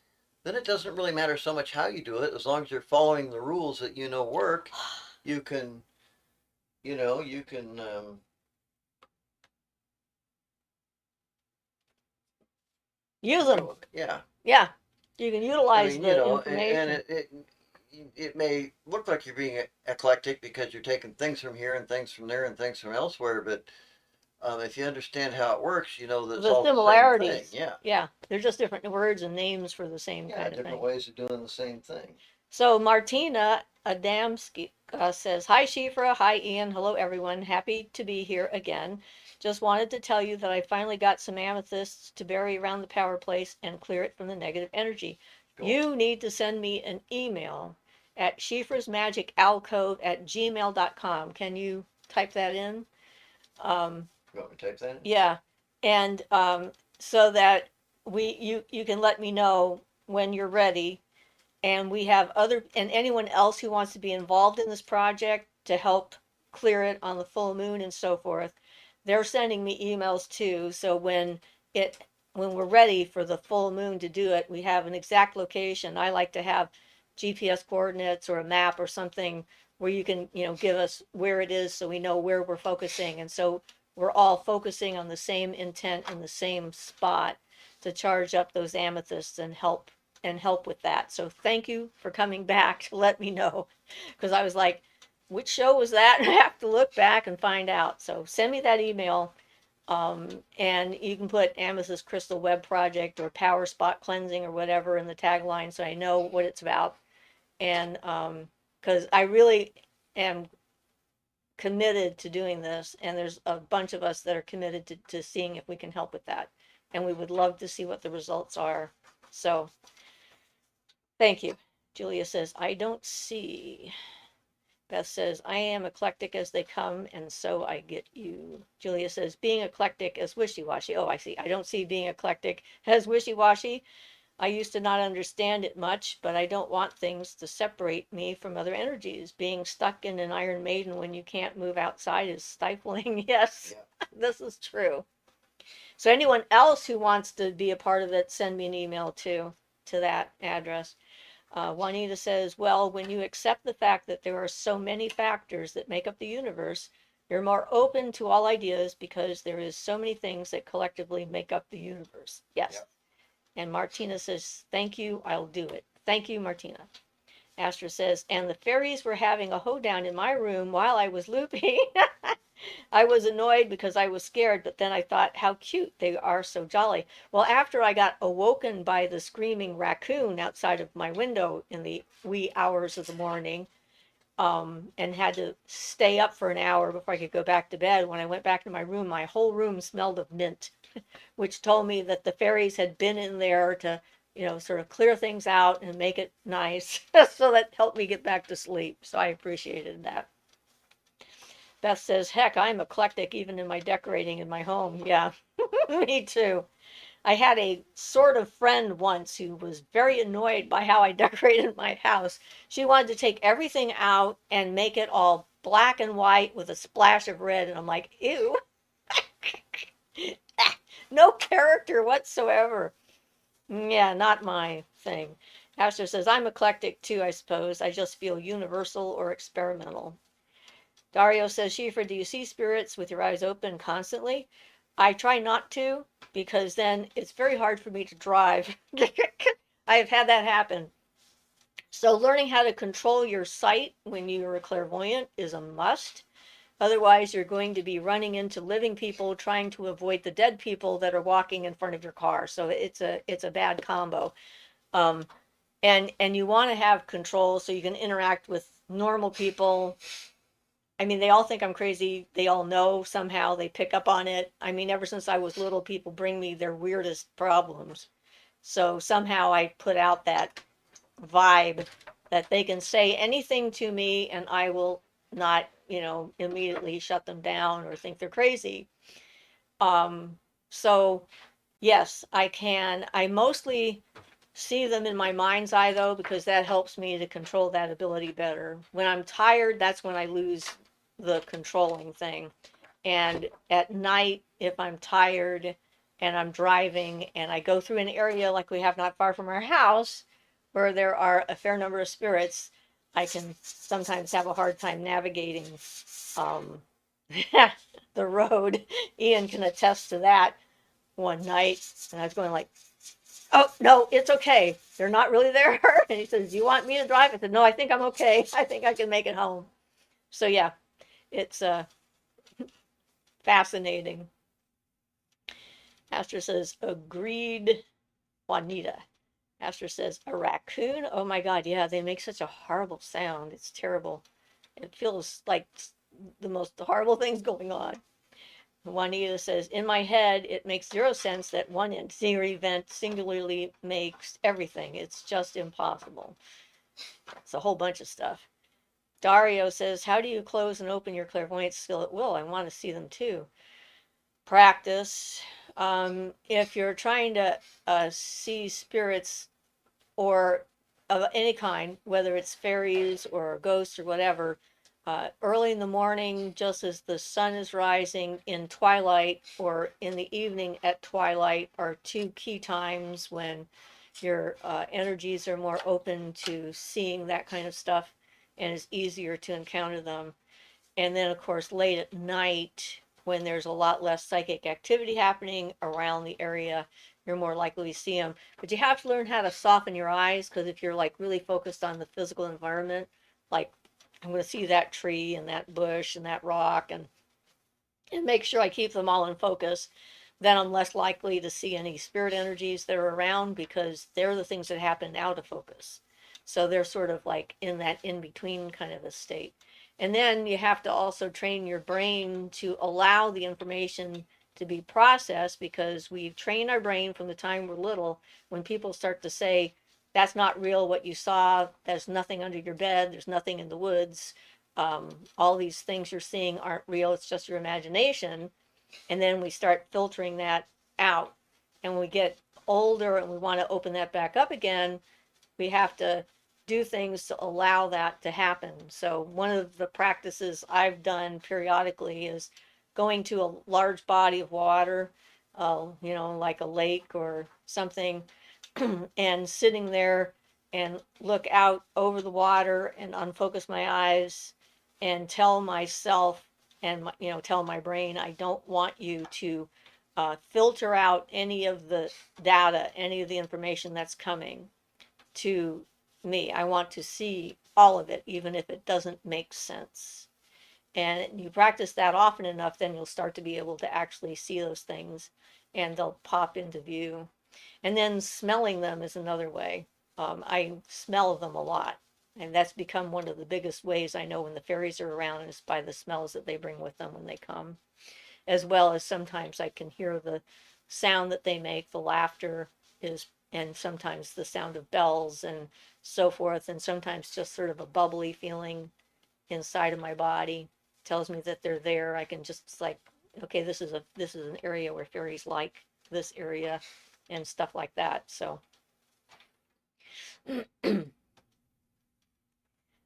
then it doesn't really matter so much how you do it. As long as you're following the rules that you know work, you can, you can, Use them. yeah. Yeah, you can I utilize mean, the and information. it may look like you're being eclectic because you're taking things from here and things from there and things from elsewhere, but if you understand how it works, you know that it's The all the same thing. similarities. Yeah. Yeah, they're just different words and names for the same Yeah, kind of different thing. ways of doing the same thing. So Martina Adamski says, "Hi Shifra, hi Ian, hello everyone. Happy to be here again. Just wanted to tell you that I finally got some amethysts to bury around the power place and clear it from the negative energy. Cool. You need to send me an email at shifrasmagicalcove@gmail.com. Can you type that in? You want me to type that in? Yeah, and so that you can let me know when you're ready, and we have other and anyone else who wants to be involved in this project to help clear it on the full moon and so forth. They're sending me emails too, so it when we're ready for the full moon to do it, we have an exact location. I like to have GPS coordinates or a map or something where you can, give us where it is so we know where we're focusing. And so we're all focusing on the same intent in the same spot to charge up those amethysts and help with that. So thank you for coming back to let me know, because I was like, which show was that? And I have to look back and find out. So send me that email, and you can put Amethyst Crystal Web Project or Power Spot Cleansing or whatever in the tagline so I know what it's about. And because I really am committed to doing this, and there's a bunch of us that are committed to seeing if we can help with that. And we would love to see what the results are. So thank you. Julia says, I don't see. Beth says, I am eclectic as they come, and so I get you. Julia says, being eclectic as wishy washy. Oh, I see. I don't see being eclectic as wishy washy. I used to not understand it much, but I don't want things to separate me from other energies. Being stuck in an Iron Maiden when you can't move outside is stifling. Yes, Yeah. this is true. So, anyone else who wants to be a part of it, send me an email to that address. Juanita says, well, when you accept the fact that there are so many factors that make up the universe, you're more open to all ideas because there is so many things that collectively make up the universe. Yes. Yep. And Martina says, thank you, I'll do it. Thank you, Martina. Astra says, and the fairies were having a hoedown in my room while I was looping. I was annoyed because I was scared, but then I thought how cute they are, so jolly. Well, after I got awoken by the screaming raccoon outside of my window in the wee hours of the morning, and had to stay up for an hour before I could go back to bed, when I went back to my room, my whole room smelled of mint, which told me that the fairies had been in there to, sort of clear things out and make it nice. So that helped me get back to sleep. So I appreciated that. Beth says, heck, I'm eclectic even in my decorating in my home. Yeah, me too. I had a sort of friend once who was very annoyed by how I decorated my house. She wanted to take everything out and make it all black and white with a splash of red. And I'm like, ew, no character whatsoever. Yeah, not my thing. Astor says, I'm eclectic too, I suppose. I just feel universal or experimental. Dario says, Shifra, do you see spirits with your eyes open constantly? I try not to, because then it's very hard for me to drive. I have had that happen. So learning how to control your sight when you're a clairvoyant is a must. Otherwise, you're going to be running into living people trying to avoid the dead people that are walking in front of your car. So it's a bad combo. Um, and you want to have control so you can interact with normal people. I mean, they all think I'm crazy. They all know somehow. They pick up on it. I mean, ever since I was little, people bring me their weirdest problems. So somehow I put out that vibe that they can say anything to me and I will not, immediately shut them down or think they're crazy. So yes, I can. I mostly see them in my mind's eye though, because that helps me to control that ability better. When I'm tired, that's when I lose the controlling thing. And at night, if I'm tired and I'm driving and I go through an area like we have not far from our house where there are a fair number of spirits, I can sometimes have a hard time navigating um, the road. Ian can attest to that one night. And I was going like, oh, no, it's okay. They're not really there. And he says, do you want me to drive? I said, no, I think I'm okay. I think I can make it home. So yeah, it's fascinating. Astor says, agreed, Juanita. Astor says, a raccoon? Oh my God, yeah, they make such a horrible sound. It's terrible. It feels like the most horrible things going on. Juanita says, in my head, it makes zero sense that one entity or event singularly makes everything. It's just impossible. It's a whole bunch of stuff. Dario says, how do you close and open your clairvoyance skill at will? I want to see them too. Practice. If you're trying to see spirits or of any kind, whether it's fairies or ghosts or whatever, early in the morning, just as the sun is rising, in twilight, or in the evening at twilight, are two key times when your energies are more open to seeing that kind of stuff and it's easier to encounter them. And then, of course, late at night, when there's a lot less psychic activity happening around the area, you're more likely to see them. But you have to learn how to soften your eyes, because if you're like really focused on the physical environment, like I'm going to see that tree and that bush and that rock, and make sure I keep them all in focus, then I'm less likely to see any spirit energies that are around, because they're the things that happen out of focus. So they're sort of like in that in between kind of a state. And then you have to also train your brain to allow the information to be processed, because we train our brain from the time we're little. When people start to say, that's not real what you saw, there's nothing under your bed, there's nothing in the woods, all these things you're seeing aren't real, it's just your imagination. And then we start filtering that out. And when we get older and we want to open that back up again, we have to do things to allow that to happen. So one of the practices I've done periodically is going to a large body of water, like a lake or something, and sitting there and look out over the water and unfocus my eyes and tell myself and tell my brain, I don't want you to filter out any of the data, any of the information that's coming to me. I want to see all of it, even if it doesn't make sense. And you practice that often enough, then you'll start to be able to actually see those things and they'll pop into view. And then smelling them is another way. I smell them a lot. And that's become one of the biggest ways I know when the fairies are around, is by the smells that they bring with them when they come. As well as sometimes I can hear the sound that they make, the laughter is, and sometimes the sound of bells and so forth. And sometimes just sort of a bubbly feeling inside of my body tells me that they're there. I can just like, okay, this is an area where fairies like this area and stuff like that. So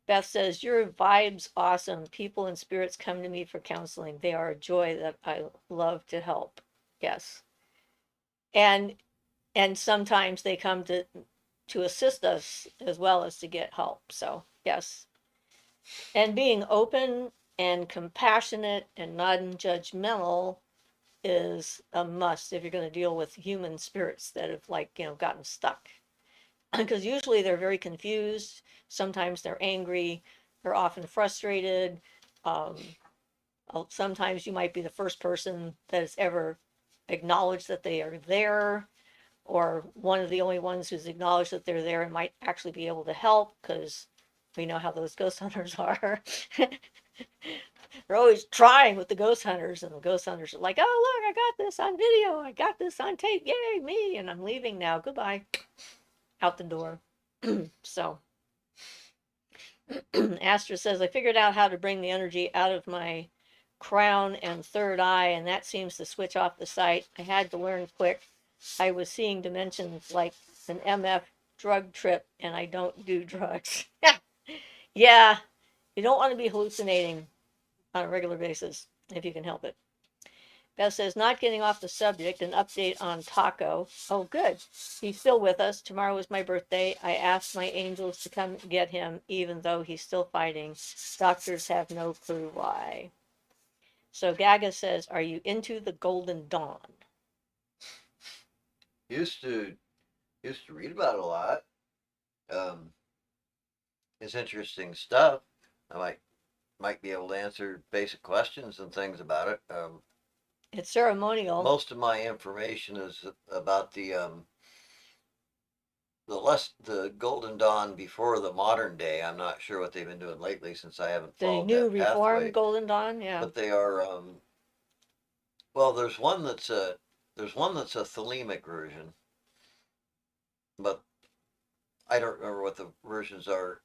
Beth says, your vibe's awesome. People and spirits come to me for counseling. They are a joy that I love to help. Yes. And sometimes they come to assist us as well as to get help. So yes. And being open and compassionate and non-judgmental is a must if you're going to deal with human spirits that have gotten stuck. Because usually they're very confused. Sometimes they're angry. They're often frustrated. Um, Sometimes you might be the first person that has ever acknowledged that they are there, or one of the only ones who's acknowledged that they're there and might actually be able to help, because we know how those ghost hunters are. They're always trying with the ghost hunters, and the ghost hunters are like, oh, look, I got this on video. I got this on tape. Yay, me. And I'm leaving now. Goodbye. Out the door. So Astra says, I figured out how to bring the energy out of my crown and third eye, and that seems to switch off the sight. I had to learn quick. I was seeing dimensions like an MF drug trip and I don't do drugs. Yeah, you don't want to be hallucinating on a regular basis if you can help it. Beth says, not getting off the subject, an update on Taco. Oh, good. He's still with us. Tomorrow is my birthday. I asked my angels to come get him, even though he's still fighting. Doctors have no clue why. So Gaga says, are you into the Golden Dawn? Used to read about it a lot. Um, it's interesting stuff. I might be able to answer basic questions and things about it. It's ceremonial. Most of my information is about the Golden Dawn before the modern day. I'm not sure what they've been doing lately since I haven't The followed new that reformed pathway. Golden Dawn, yeah. But they are well. There's one that's a thelemic version, but I don't remember what the versions are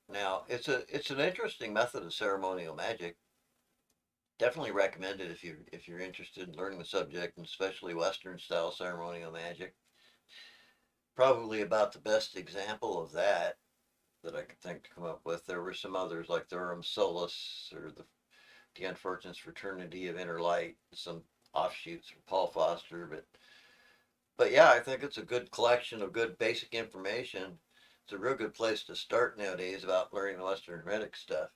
now. It's an interesting method of ceremonial magic. Definitely recommend it if you're interested in learning the subject, and especially Western style ceremonial magic. Probably about the best example of that I could think to come up with. There were some others like the Urim Solus or the Unfortunates Fraternity of Inner Light, some offshoots from Paul Foster, but yeah, I think it's a good collection of good basic information. It's a real good place to start nowadays about learning the Western Hermetic stuff.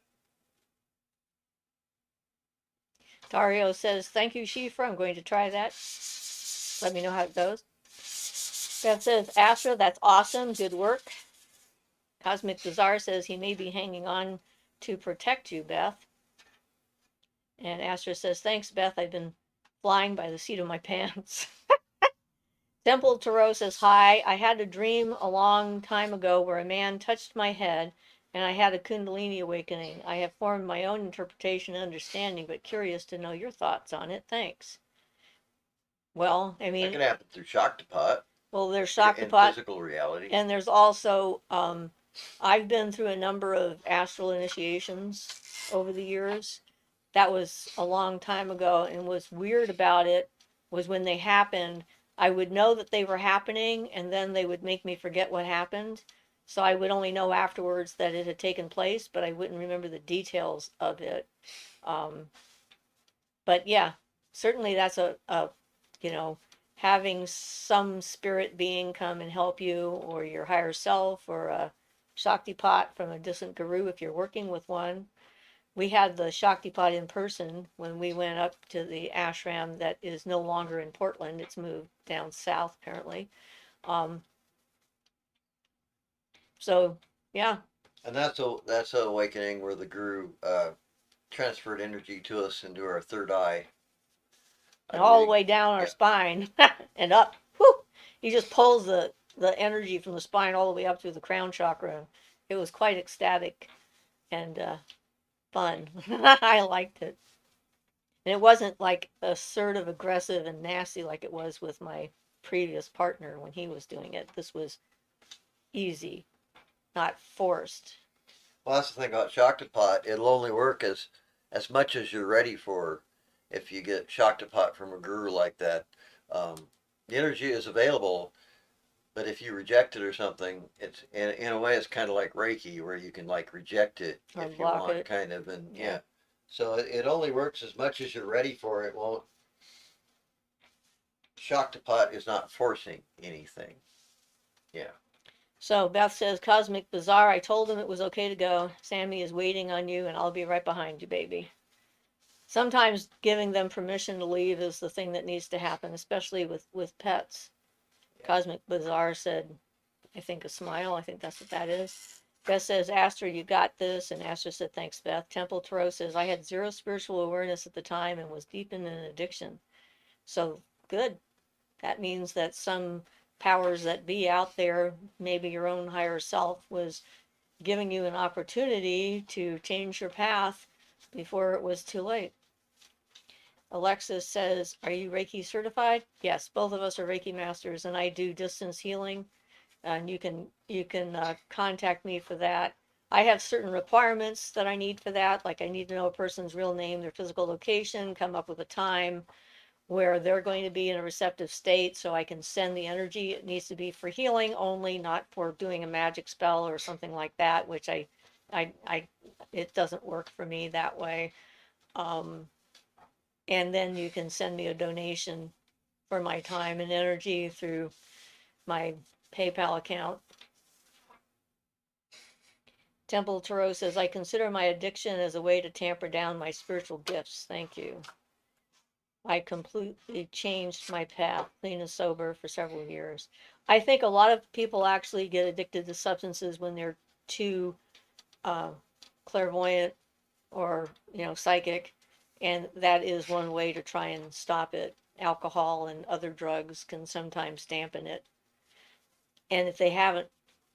Dario says, thank you, Siofra. I'm going to try that. Let me know how it goes. Beth says, Astral, that's awesome. Good work. Cosmic Bazaar says he may be hanging on to protect you, Beth. And Astra says, thanks, Beth. I've been flying by the seat of my pants. Temple Tarot says, hi. I had a dream a long time ago where a man touched my head and I had a Kundalini awakening. I have formed my own interpretation and understanding, but curious to know your thoughts on it. Thanks. Well, I That mean, can happen through Shaktipat well, there's in Shaktapot, physical reality. and there's also, I've been through a number of astral initiations over the years. That was a long time ago, and what's weird about it was when they happened, I would know that they were happening, and then they would make me forget what happened. So I would only know afterwards that it had taken place, but I wouldn't remember the details of it. Um, but yeah, certainly that's you know, having some spirit being come and help you, or your higher self, or a Shaktipat from a distant guru if you're working with one. We had the Shaktipat in person when we went up to the ashram that is no longer in Portland. It's moved down south apparently. Um, so yeah, And that's a awakening where the guru transferred energy to us into our third eye. I and all the believe. way down our Yeah. spine and up. Whew, he just pulls the energy from the spine all the way up through the crown chakra. It was quite ecstatic and fun. I liked it. And it wasn't like assertive, aggressive, and nasty like it was with my previous partner when he was doing it. This was easy, not forced. Well, that's the thing about Shaktipat. It'll only work as much as you're ready for. If you get Shaktipat from a guru like that, the energy is available. But if you reject it or something, it's in a way it's kind of like Reiki, where you can like reject it Or if you block want, it. kind of, and Yeah. yeah. So it only works as much as you're ready for it. Won't Shaktipat is not forcing anything. Yeah. So Beth says, Cosmic Bazaar, I told him it was okay to go. Sammy is waiting on you, and I'll be right behind you, baby. Sometimes giving them permission to leave is the thing that needs to happen, especially with pets. Yeah. Cosmic Bazaar said, I think a smile. I think that's what that is. Beth says, Astra, you got this. And Astra said, thanks, Beth. Temple Tarot says, I had zero spiritual awareness at the time and was deep in an addiction. So good. That means that some powers that be out there, maybe your own higher self, was giving you an opportunity to change your path before it was too late. Alexis says, are you Reiki certified? Yes, both of us are Reiki masters, and I do distance healing. And you can contact me for that. I have certain requirements that I need for that, like I need to know a person's real name, their physical location, come up with a time where they're going to be in a receptive state so I can send the energy. It needs to be for healing only, not for doing a magic spell or something like that, which I it doesn't work for me that way. Um, and then you can send me a donation for my time and energy through my PayPal account. Temple Tarot says, I consider my addiction as a way to tamper down my spiritual gifts. Thank you. I completely changed my path, clean and sober, for several years. I think a lot of people actually get addicted to substances when they're too uh, clairvoyant or, psychic. And that is one way to try and stop it. Alcohol and other drugs can sometimes dampen it. And if they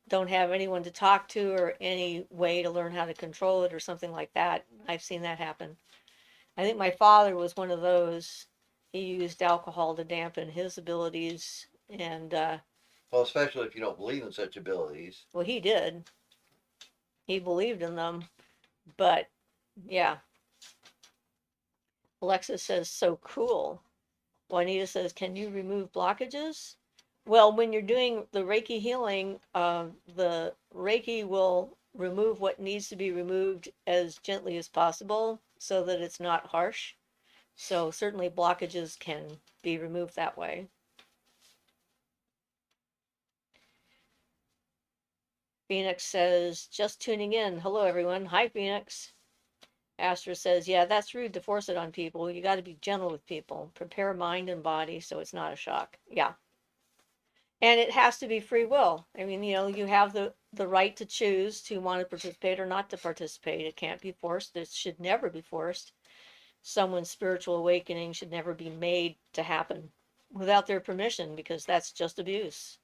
don't have anyone to talk to or any way to learn how to control it or something like that, I've seen that happen. I think my father was one of those. He used alcohol to dampen his abilities, and Well, especially if you don't believe in such abilities. well, he did. He believed in them, but yeah. Alexis says, so cool. Juanita says, can you remove blockages? Well, when you're doing the Reiki healing, the Reiki will remove what needs to be removed as gently as possible so that it's not harsh. So certainly blockages can be removed that way. Phoenix says, just tuning in. Hello, everyone. Hi, Phoenix. Astra says, yeah, that's rude to force it on people. You got to be gentle with people. Prepare mind and body so it's not a shock. Yeah. And it has to be free will. I mean, you have the right to choose to want to participate or not to participate. It can't be forced. It should never be forced. Someone's spiritual awakening should never be made to happen without their permission, because that's just abuse.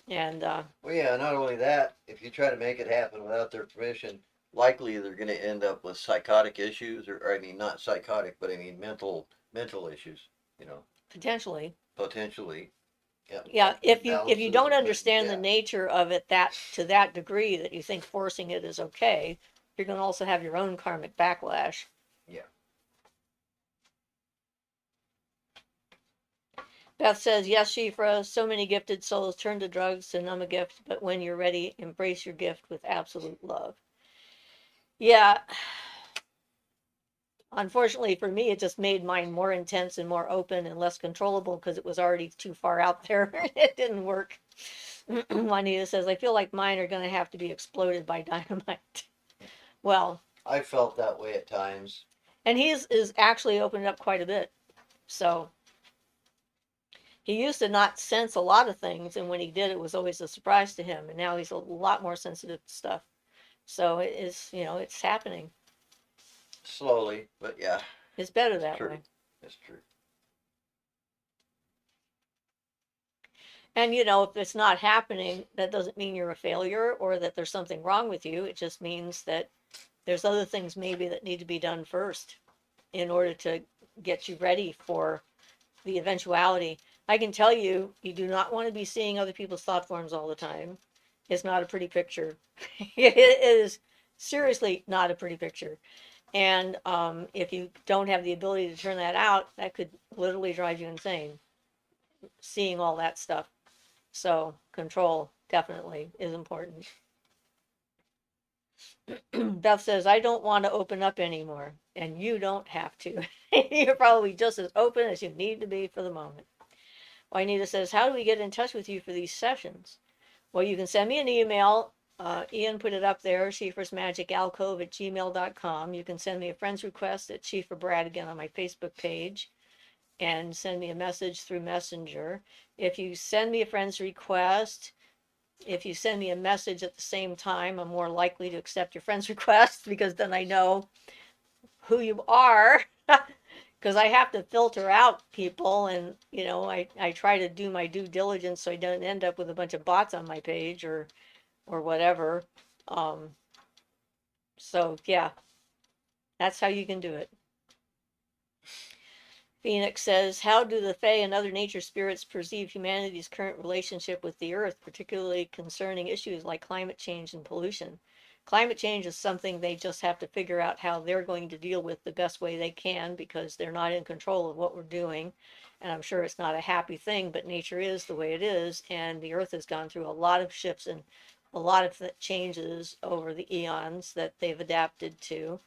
And Well, yeah, not only that, if you try to make it happen without their permission, likely they're going to end up with psychotic issues, or I mean, not psychotic, but I mean mental issues. You know, potentially, potentially. Yeah. yeah, if you Imbalances don't and things. understand the Yeah. nature of it that to that degree that you think forcing it is okay, you're going to also have your own karmic backlash. Yeah. Beth says, yes, Shifra, so many gifted souls turn to drugs to numb a gift, but when you're ready, embrace your gift with absolute love. Yeah, unfortunately for me, it just made mine more intense and more open and less controllable because it was already too far out there. It didn't work. Juanita says, I feel like mine are going to have to be exploded by dynamite. Well, I felt that way at times. and he's is actually opened up quite a bit. So he used to not sense a lot of things, and when he did, it was always a surprise to him. And now he's a lot more sensitive to stuff. So it is, it's happening. Slowly, but yeah. It's better that True. way. It's true. And if it's not happening, that doesn't mean you're a failure or that there's something wrong with you. It just means that there's other things maybe that need to be done first in order to get you ready for the eventuality. I can tell you, you do not want to be seeing other people's thought forms all the time. It's not a pretty picture. It is seriously not a pretty picture. And if you don't have the ability to turn that out, that could literally drive you insane, seeing all that stuff. So control definitely is important. Beth says, I don't want to open up anymore. And you don't have to. You're probably just as open as you need to be for the moment. Juanita says, how do we get in touch with you for these sessions? Well, you can send me an email. Ian put it up there, Shiefra'sMagicAlcove@gmail.com. You can send me a friend's request at Shiefra Bradigan on my Facebook page and send me a message through Messenger. If you send me a friend's request, if you send me a message at the same time, I'm more likely to accept your friend's request because then I know who you are. Because I have to filter out people, and I try to do my due diligence so I don't end up with a bunch of bots on my page or whatever. So yeah, that's how you can do it. Phoenix says, how do the Fae and other nature spirits perceive humanity's current relationship with the earth, particularly concerning issues like climate change and pollution? climate change is something they just have to figure out how they're going to deal with the best way they can, because they're not in control of what we're doing. And I'm sure it's not a happy thing, but nature is the way it is. And the earth has gone through a lot of shifts and a lot of changes over the eons that they've adapted to.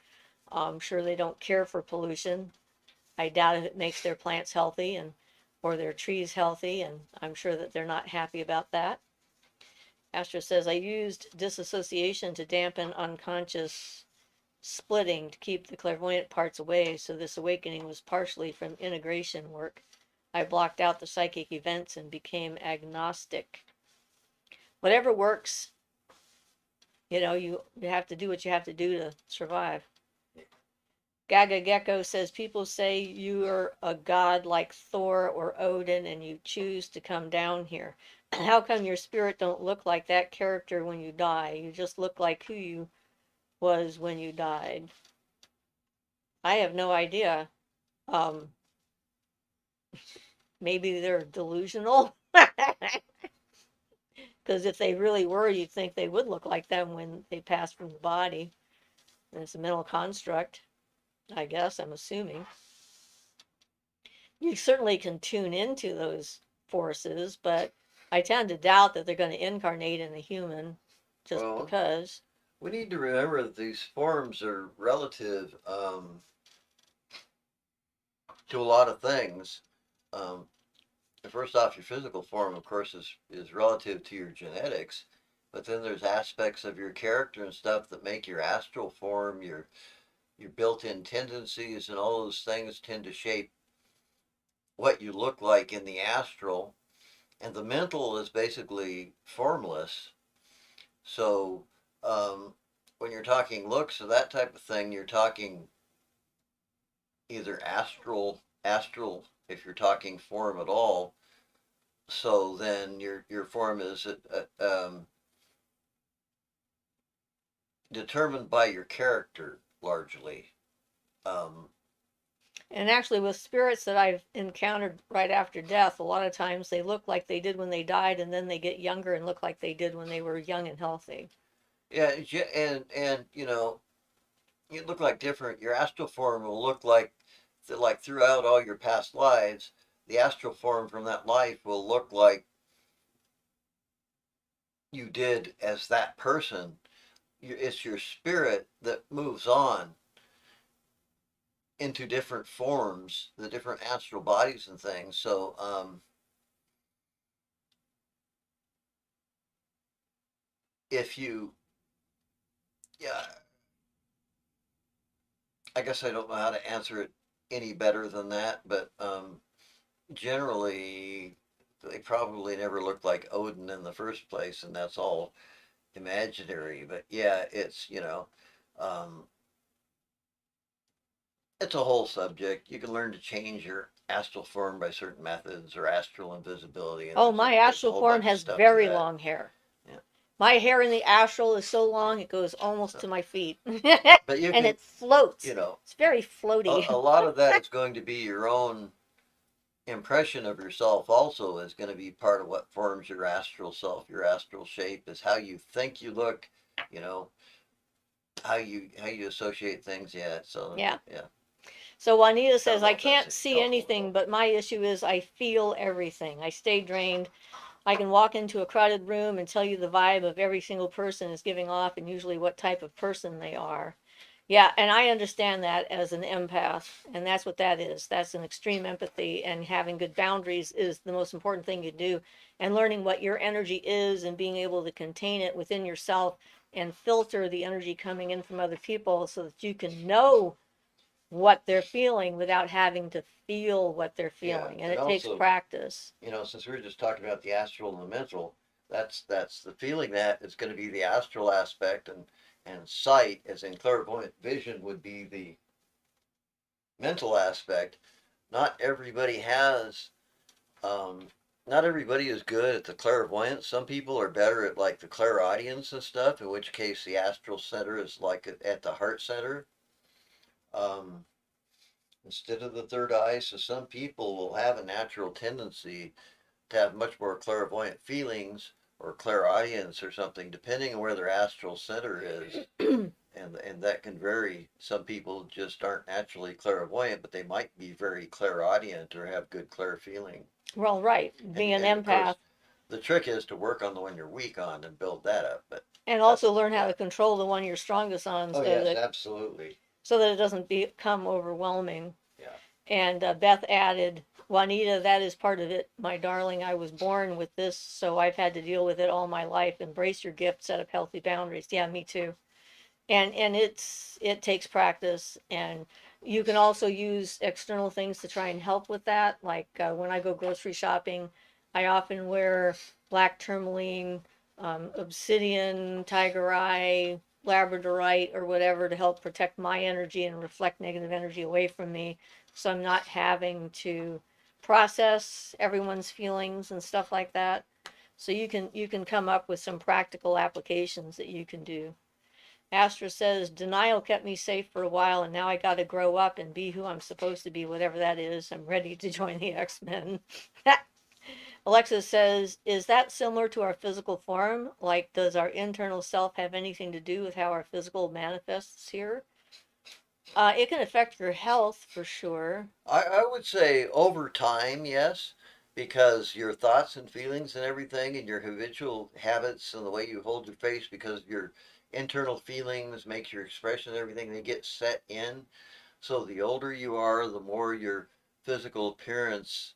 I'm sure they don't care for pollution. I doubt if it makes their plants healthy and or their trees healthy, and I'm sure that they're not happy about that. Astra says, I used disassociation to dampen unconscious splitting to keep the clairvoyant parts away, so this awakening was partially from integration work. I blocked out the psychic events and became agnostic. Whatever works, you have to do what you have to do to survive. Gaga Gecko says, people say you are a god like Thor or Odin and you choose to come down here. How come your spirit don't look like that character when you die? You just look like who you was when you died. I have no idea. Um, Maybe they're delusional. Because if they really were, you'd think they would look like them when they pass from the body. And it's a mental construct, I guess, I'm assuming. You certainly can tune into those forces, but I tend to doubt that they're going to incarnate in a human just Well, because. we need to remember that these forms are relative to a lot of things. Um, First off, your physical form, of course, is relative to your genetics, but then there's aspects of your character and stuff that make your astral form, your built-in tendencies, and all those things tend to shape what you look like in the astral. And the mental is basically formless. So when you're talking looks or that type of thing, you're talking either astral, if you're talking form at all. So then your form is determined by your character largely. Um, And actually, with spirits that I've encountered right after death, a lot of times they look like they did when they died, and then they get younger and look like they did when they were young and healthy. yeah, and you look like different. Your astral form will look like throughout all your past lives. The astral form from that life will look like you did as that person. It's your spirit that moves on into different forms, the different astral bodies and things. So if you, yeah, I guess I don't know how to answer it any better than that, but generally they probably never looked like Odin in the first place, and that's all imaginary. But yeah, um, it's a whole subject. You can learn to change your astral form by certain methods or astral invisibility, and Oh, there's a my there's a astral whole form bunch of has stuff to very that. long hair. Yeah. My hair in the astral is so long it goes almost So, to my feet. but you And can, it floats. you know, It's very a floaty. lot of that is going to be your own impression of yourself. Also, is going to be part of what forms your astral self. Your astral shape is how you think you look. You know, how you associate things. Yeah. So Yeah. yeah. So Juanita I don't says, know I if that's can't any see helpful at anything, all. but my issue is I feel everything. I stay drained. I can walk into a crowded room and tell you the vibe of every single person is giving off and usually what type of person they are. Yeah, and I understand that as an empath, and that's what that is. That's an extreme empathy, and having good boundaries is the most important thing you do. And learning what your energy is and being able to contain it within yourself and filter the energy coming in from other people so that you can know what they're feeling without having to feel what they're Yeah, feeling. And and it takes also, practice. since we were just talking about the astral and the mental, that's the feeling that is going to be the astral aspect, and sight, as in clairvoyant vision, would be the mental aspect. Not everybody has, um, not everybody is good at the clairvoyance. Some people are better at like the clairaudience and stuff, in which case the astral center is like at the heart center. Um, Instead of the third eye, so some people will have a natural tendency to have much more clairvoyant feelings or clairaudience or something, depending on where their astral center is. And that can vary. Some people just aren't naturally clairvoyant, but they might be very clairaudient or have good clair feeling. Well, right, And being an and of empath, course, the trick is to work on the one you're weak on and build that up. But and that's also learn how yeah. to control the one you're strongest on, Oh yes, absolutely. so that it doesn't become overwhelming. Yeah. And Beth added, Juanita, that is part of it, my darling. I was born with this, so I've had to deal with it all my life. Embrace your gift, set up healthy boundaries. Yeah, me too. And it takes practice, and you can also use external things to try and help with that. Like when I go grocery shopping, I often wear black tourmaline, obsidian, tiger eye, labradorite, or whatever to help protect my energy and reflect negative energy away from me, so I'm not having to process everyone's feelings and stuff like that. So you can come up with some practical applications that you can do. Astra says, denial kept me safe for a while, and now I got to grow up and be who I'm supposed to be, whatever that is. I'm ready to join the X-Men. Alexa says, is that similar to our physical form? Like, does our internal self have anything to do with how our physical manifests here? It can affect your health for sure. I would say over time, yes, because your thoughts and feelings and everything, and your habitual habits and the way you hold your face, because your internal feelings makes your expression and everything, they get set in. So the older you are, the more your physical appearance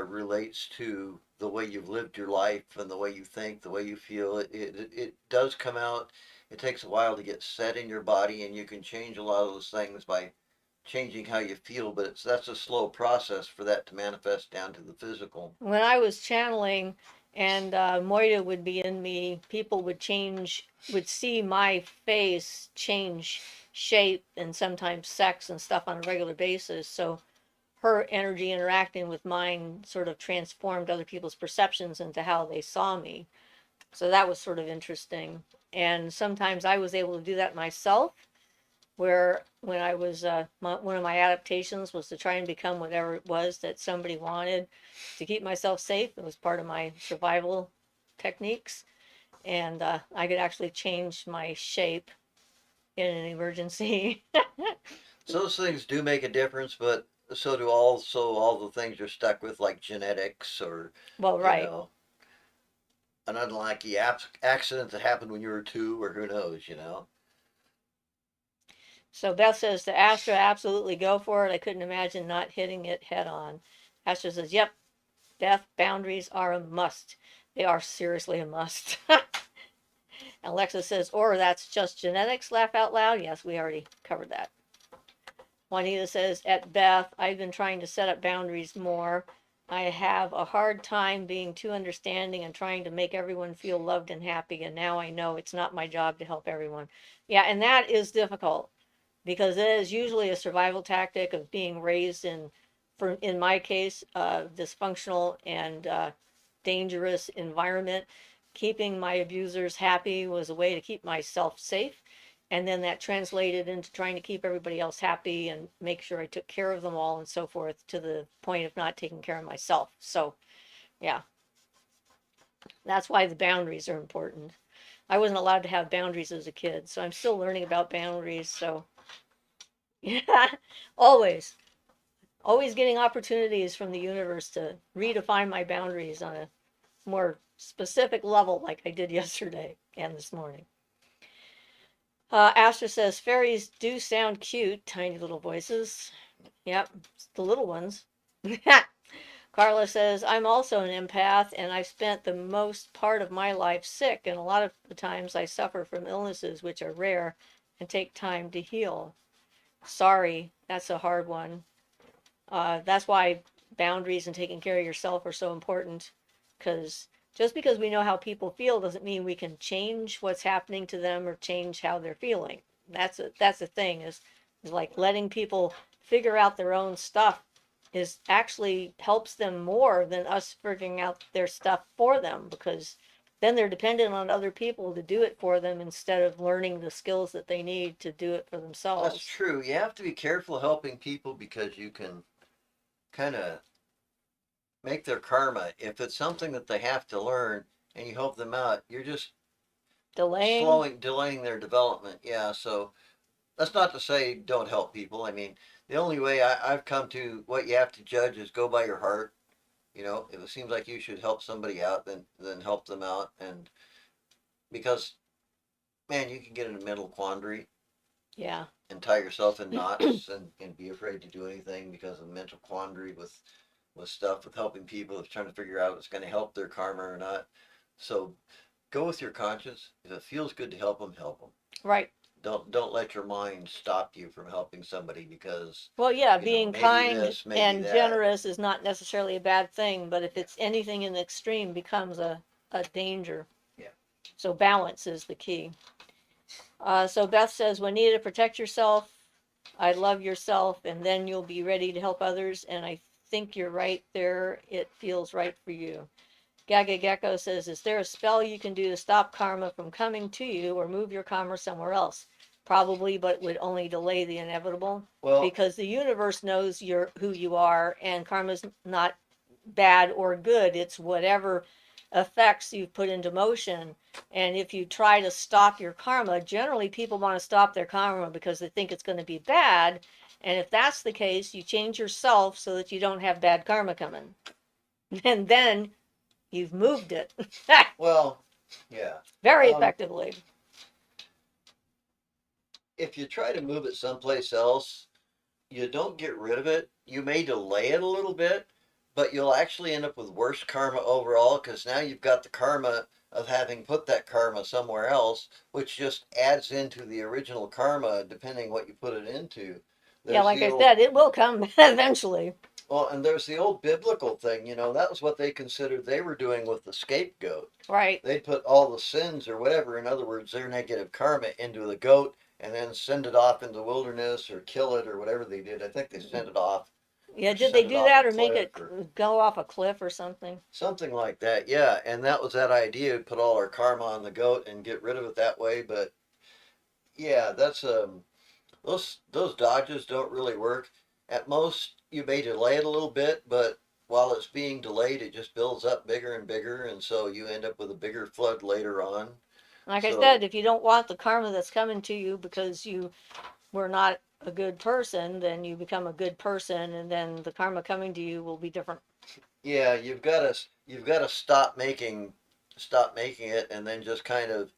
relates to the way you've lived your life and the way you think, the way you feel. It does come out. It takes a while to get set in your body, and you can change a lot of those things by changing how you feel. But that's a slow process for that to manifest down to the physical. When I was channeling and Moira would be in me, people would see my face change shape and sometimes sex and stuff on a regular basis. So her energy interacting with mine sort of transformed other people's perceptions into how they saw me. So that was sort of interesting. And sometimes I was able to do that myself, where when I was, one of my adaptations was to try and become whatever it was that somebody wanted to keep myself safe. It was part of my survival techniques. And I could actually change my shape in an emergency. So those things do make a difference, but so do also all the things you're stuck with, like genetics or, Well, you right. know, an unlucky accident that happened when you were two, or who knows. So Beth says to Astra, absolutely go for it. I couldn't imagine not hitting it head on. Astra says, yep, Beth, boundaries are a must. They are seriously a must. Alexa says, or that's just genetics, laugh out loud. Yes, we already covered that. Juanita says, at Beth, I've been trying to set up boundaries more. I have a hard time being too understanding and trying to make everyone feel loved and happy. And now I know it's not my job to help everyone. Yeah, and that is difficult because it is usually a survival tactic of being raised in my case, dysfunctional and dangerous environment. Keeping my abusers happy was a way to keep myself safe. And then that translated into trying to keep everybody else happy and make sure I took care of them all and so forth, to the point of not taking care of myself. So, yeah, that's why the boundaries are important. I wasn't allowed to have boundaries as a kid, so I'm still learning about boundaries. So, yeah, always, always getting opportunities from the universe to redefine my boundaries on a more specific level, like I did yesterday and this morning. Astra says fairies do sound cute, tiny little voices. Yep, the little ones. Carla says, I'm also an empath and I've spent the most part of my life sick, and a lot of the times I suffer from illnesses which are rare and take time to heal. Sorry, that's a hard one. That's why boundaries and taking care of yourself are so important, because just because we know how people feel doesn't mean we can change what's happening to them or change how they're feeling. That's the thing is like letting people figure out their own stuff is actually helps them more than us figuring out their stuff for them, because then they're dependent on other people to do it for them instead of learning the skills that they need to do it for That's themselves. true. You have to be careful helping people because you can kind of make their karma. If it's something that they have to learn, and you help them out, you're just Delaying. delaying their development. Yeah, so that's not to say don't help people. I mean, the only way I've come to what you have to judge is go by your heart. You know, if it seems like you should help somebody out, then help them out. And because man, you can get in a mental quandary Yeah. and tie yourself in knots and be afraid to do anything because of mental quandary with stuff with helping people, with trying to figure out if it's going to help their karma or not. So go with your conscience. If it feels good to help them, help them. Right. Don't let your mind stop you from helping somebody because Well, yeah, you know being maybe kind this, maybe and that. generous is not necessarily a bad thing, but if Yeah, it's anything in the extreme becomes a danger. yeah. So balance is the key. So Beth says, when needed, protect yourself. I love yourself, and then you'll be ready to help others. And I think you're right there. It feels right for you. Gaga Gecko says, is there a spell you can do to stop karma from coming to you or move your karma somewhere else? Probably, but it would only delay the inevitable Well, because the universe knows who you are, and karma's not bad or good. It's whatever effects you've put into motion. And if you try to stop your karma, generally people want to stop their karma because they think it's going to be bad. And if that's the case, you change yourself so that you don't have bad karma coming. And then you've moved it well, yeah. very Um, effectively. if you try to move it someplace else, you don't get rid of it. You may delay it a little bit, but you'll actually end up with worse karma overall because now you've got the karma of having put that karma somewhere else, which just adds into the original karma depending what you put it into. Yeah, There's like the I old said, it will come eventually. well, and there's the old biblical thing, you know, that was what they considered they were doing with the scapegoat. Right. They'd put all the sins or whatever, in other words, their negative karma into the goat and then send it off into the wilderness or kill it or whatever they did. I think they sent it off Yeah, or did they send it do off a that or make cliff it or go off a cliff or something? something like that. Yeah, and that was that idea, put all our karma on the goat and get rid of it that way. But yeah, that's those dodges don't really work. At most, you may delay it a little bit, but while it's being delayed, it just builds up bigger and bigger, and so you end up with a bigger flood later on. Like I So said, if you don't want the karma that's coming to you because you were not a good person, then you become a good person, and then the karma coming to you will be different. yeah, you've got to stop making it, and then just kind of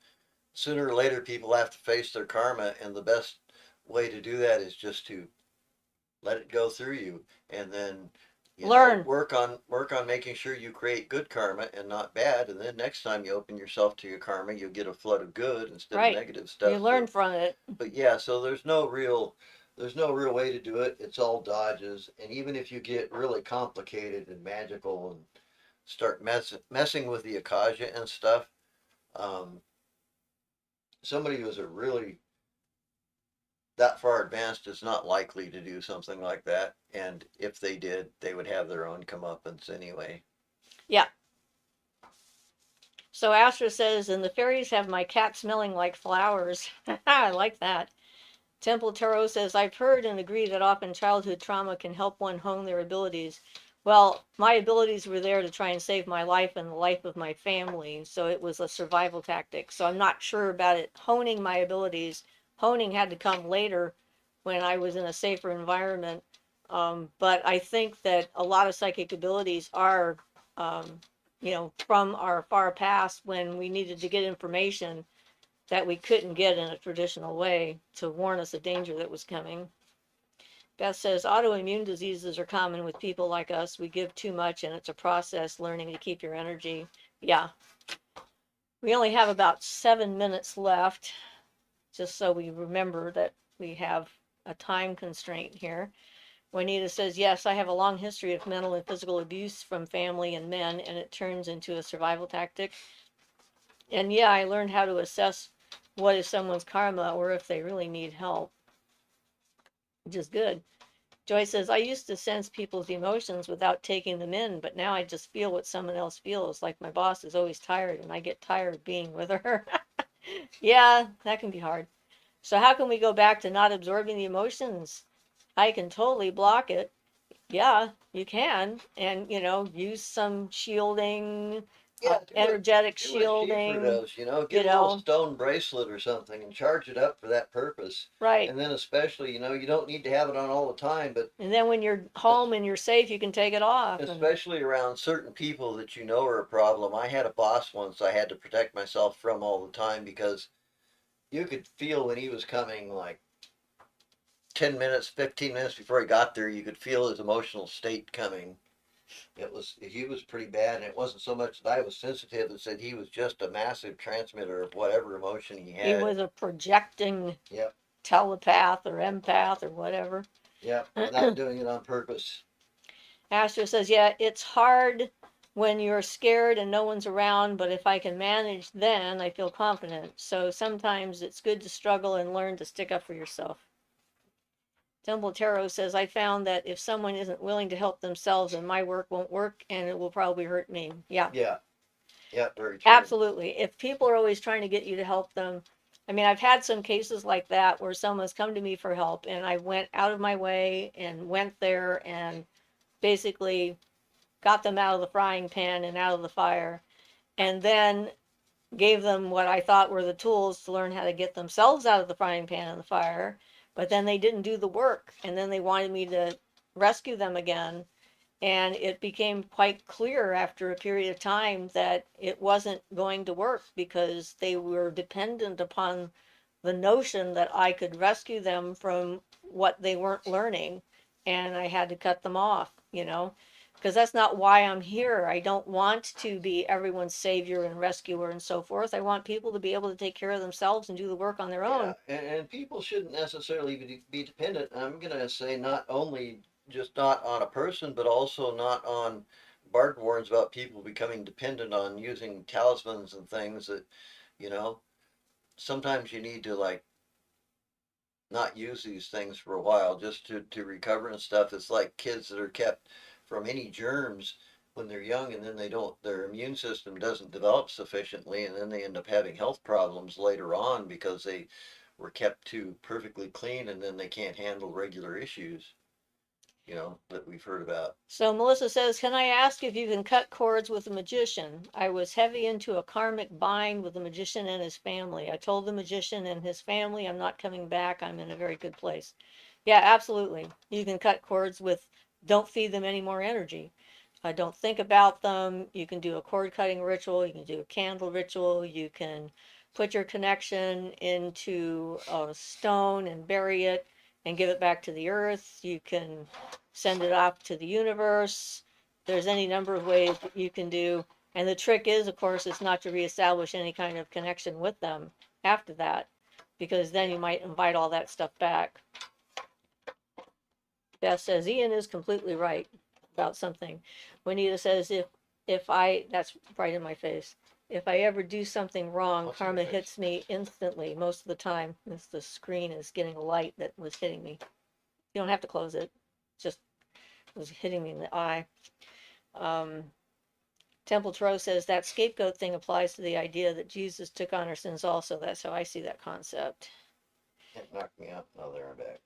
sooner or later people have to face their karma, and the best way to do that is just to let it go through you, and then Learn. work on making sure you create good karma and not bad, and then next time you open yourself to your karma, you'll get a flood of good instead of Right. negative You stuff. learn from it. But yeah, so there's no real way to do it. It's all dodges, and even if you get really complicated and magical and start messing with the akasha and stuff, um, somebody who's a really that far advanced is not likely to do something like that. And if they did, they would have their own comeuppance anyway. Yeah. So Astra says, and the fairies have my cat smelling like flowers. I like that. Temple Tarot says, I've heard and agree that often childhood trauma can help one hone their abilities. Well, my abilities were there to try and save my life and the life of my family, so it was a survival tactic. So I'm not sure about it honing my abilities. Honing had to come later when I was in a safer environment. But I think that a lot of psychic abilities are, um, from our far past when we needed to get information that we couldn't get in a traditional way to warn us of danger that was coming. Beth says autoimmune diseases are common with people like us. We give too much and it's a process learning to keep your energy. Yeah. We only have about 7 minutes left, just so we remember that we have a time constraint here. Juanita says, yes, I have a long history of mental and physical abuse from family and men, and it turns into a survival tactic. And yeah, I learned how to assess what is someone's karma or if they really need help, which is good. Joy says, I used to sense people's emotions without taking them in, but now I just feel what someone else feels. Like my boss is always tired and I get tired being with her. Yeah, that can be hard. So, how can we go back to not absorbing the emotions? I can totally block it. Yeah, you can. And, use some shielding, Yeah, energetic do what Siofra shielding, does, you know, you get a little know, stone bracelet or something and charge it up for that purpose. right. And then especially, you know, you don't need to have it on all the time, but And then when you're home and you're safe, you can take it off. And especially around certain people that you know are a problem. I had a boss once I had to protect myself from all the time because you could feel when he was coming like 10 minutes, 15 minutes before he got there, you could feel his emotional state coming. He was pretty bad, and it wasn't so much that I was sensitive as that he was just a massive transmitter of whatever emotion he he had. was a projecting Yep, telepath or empath or whatever. yep, without doing it on purpose. Astro says, yeah, it's hard when you're scared and no one's around, but if I can manage then, I feel confident. So sometimes it's good to struggle and learn to stick up for yourself. Temple Tarot says, I found that if someone isn't willing to help themselves, then my work won't work and it will probably hurt me. Yeah, Yeah, yeah, very true. absolutely. If people are always trying to get you to help them, I mean, I've had some cases like that where someone's come to me for help and I went out of my way and went there and basically got them out of the frying pan and out of the fire, and then gave them what I thought were the tools to learn how to get themselves out of the frying pan and the fire. But then they didn't do the work, and then they wanted me to rescue them again. And it became quite clear after a period of time that it wasn't going to work because they were dependent upon the notion that I could rescue them from what they weren't learning, and I had to cut them off, you know, because that's not why I'm here. I don't want to be everyone's savior and rescuer and so forth. I want people to be able to take care of themselves and do the work on their Yeah, own. and people shouldn't necessarily be dependent. I'm going to say not only just not on a person, but also not on Bart warns about people becoming dependent on using talismans and things that, you know, sometimes you need to like not use these things for a while just to recover and stuff. It's like kids that are kept from any germs when they're young and then they don't, their immune system doesn't develop sufficiently and then they end up having health problems later on because they were kept too perfectly clean and then they can't handle regular issues, you know, that we've heard about. So Melissa says, can I ask if you can cut cords with a magician? I was heavy into a karmic bind with the magician and his family. I told the magician and his family I'm not coming back. I'm in a very good place. Yeah, absolutely. You can cut cords with, don't feed them any more energy. Don't think about them. You can do a cord cutting ritual. You can do a candle ritual. You can put your connection into a stone and bury it and give it back to the earth. You can send it off to the universe. There's any number of ways that you can do. And the trick is, of course, it's not to reestablish any kind of connection with them after that, because then you might invite all that stuff back. Beth says Ian is completely right about something. Juanita says if I, that's right in my face. If I ever do something wrong, What's in your karma face? hits me instantly most of the time. The screen is getting a light that was hitting me. You don't have to close it. Just was hitting me in the eye. Um, Temple Tro says that scapegoat thing applies to the idea that Jesus took on our sins also. That's how I see that concept. It knocked me out. Oh, there I'm back.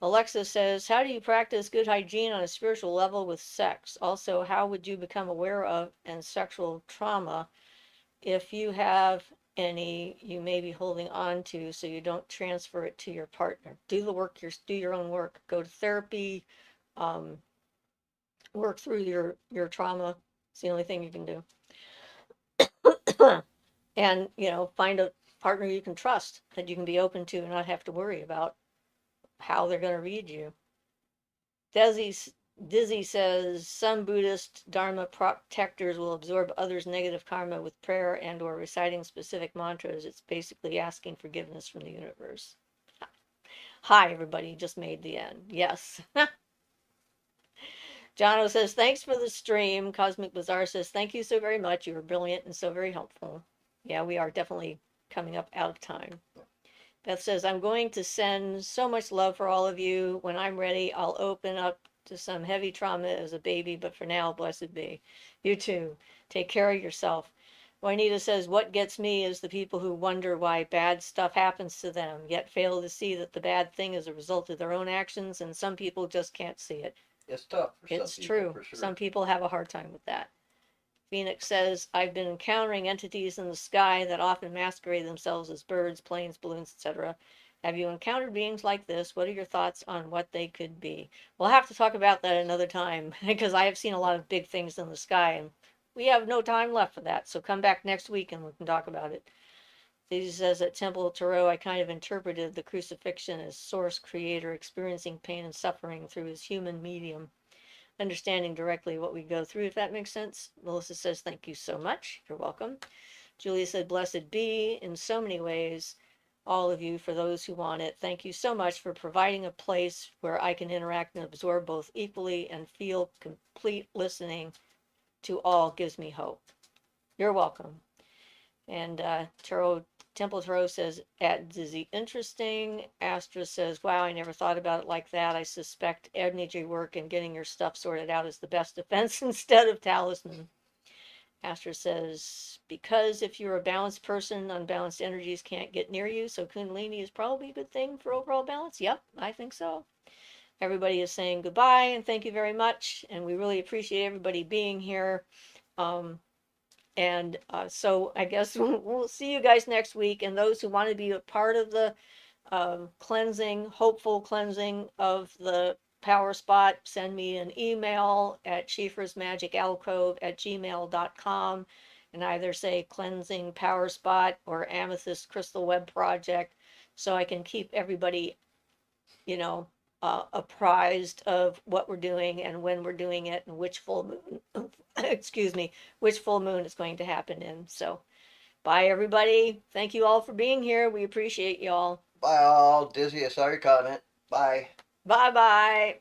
Alexa says, how do you practice good hygiene on a spiritual level with sex? Also, how would you become aware of and sexual trauma if you have any you may be holding on to so you don't transfer it to your partner? Do the work, do your own work. Go to therapy, um, work through your trauma. It's the only thing you can do. And, find a partner you can trust that you can be open to and not have to worry about how they're going to read you. Dizzy says some Buddhist Dharma protectors will absorb others' negative karma with prayer and or reciting specific mantras. It's basically asking forgiveness from the universe. Hi, everybody, just made the end. Yes. Jono says, thanks for the stream. Cosmic Bazaar says, thank you so very much. You were brilliant and so very helpful. Yeah, we are definitely coming up out of time. Beth says, I'm going to send so much love for all of you. When I'm ready, I'll open up to some heavy trauma as a baby, but for now, blessed be. You too. Take care of yourself. Juanita says, what gets me is the people who wonder why bad stuff happens to them, yet fail to see that the bad thing is a result of their own actions, and some people just can't see it. It's tough for some It's people, true. for sure. Some people have a hard time with that. Phoenix says, I've been encountering entities in the sky that often masquerade themselves as birds, planes, balloons, etc. Have you encountered beings like this? What are your thoughts on what they could be? We'll have to talk about that another time because I have seen a lot of big things in the sky and we have no time left for that. So come back next week and we can talk about it. Daisy says at Temple of Tarot, I kind of interpreted the crucifixion as source creator experiencing pain and suffering through his human medium, understanding directly what we go through, if that makes sense. Melissa says, thank you so much. You're welcome. Julia said, blessed be in so many ways, all of you, for those who want it. Thank you so much for providing a place where I can interact and absorb both equally and feel complete listening to all gives me hope. You're welcome. And Temple Tarot says, at Dizzy, interesting. Astra says, wow, I never thought about it like that. I suspect energy work and getting your stuff sorted out is the best defense instead of talisman. Astra says, because if you're a balanced person, unbalanced energies can't get near you. So Kundalini is probably a good thing for overall balance. Yep, I think so. Everybody is saying goodbye and thank you very much. And we really appreciate everybody being here. And so I guess we'll see you guys next week. And those who want to be a part of the cleansing, hopeful cleansing of the power spot, send me an email at shiefrasmagicalcove@gmail.com and either say cleansing power spot or amethyst crystal web project so I can keep everybody, you know, apprised of what we're doing and when we're doing it and which full moon, excuse me, which full moon is going to happen in. So bye everybody. Thank you all for being here. We appreciate y'all. Bye all. Dizzy, I saw your comment. Bye. Bye bye.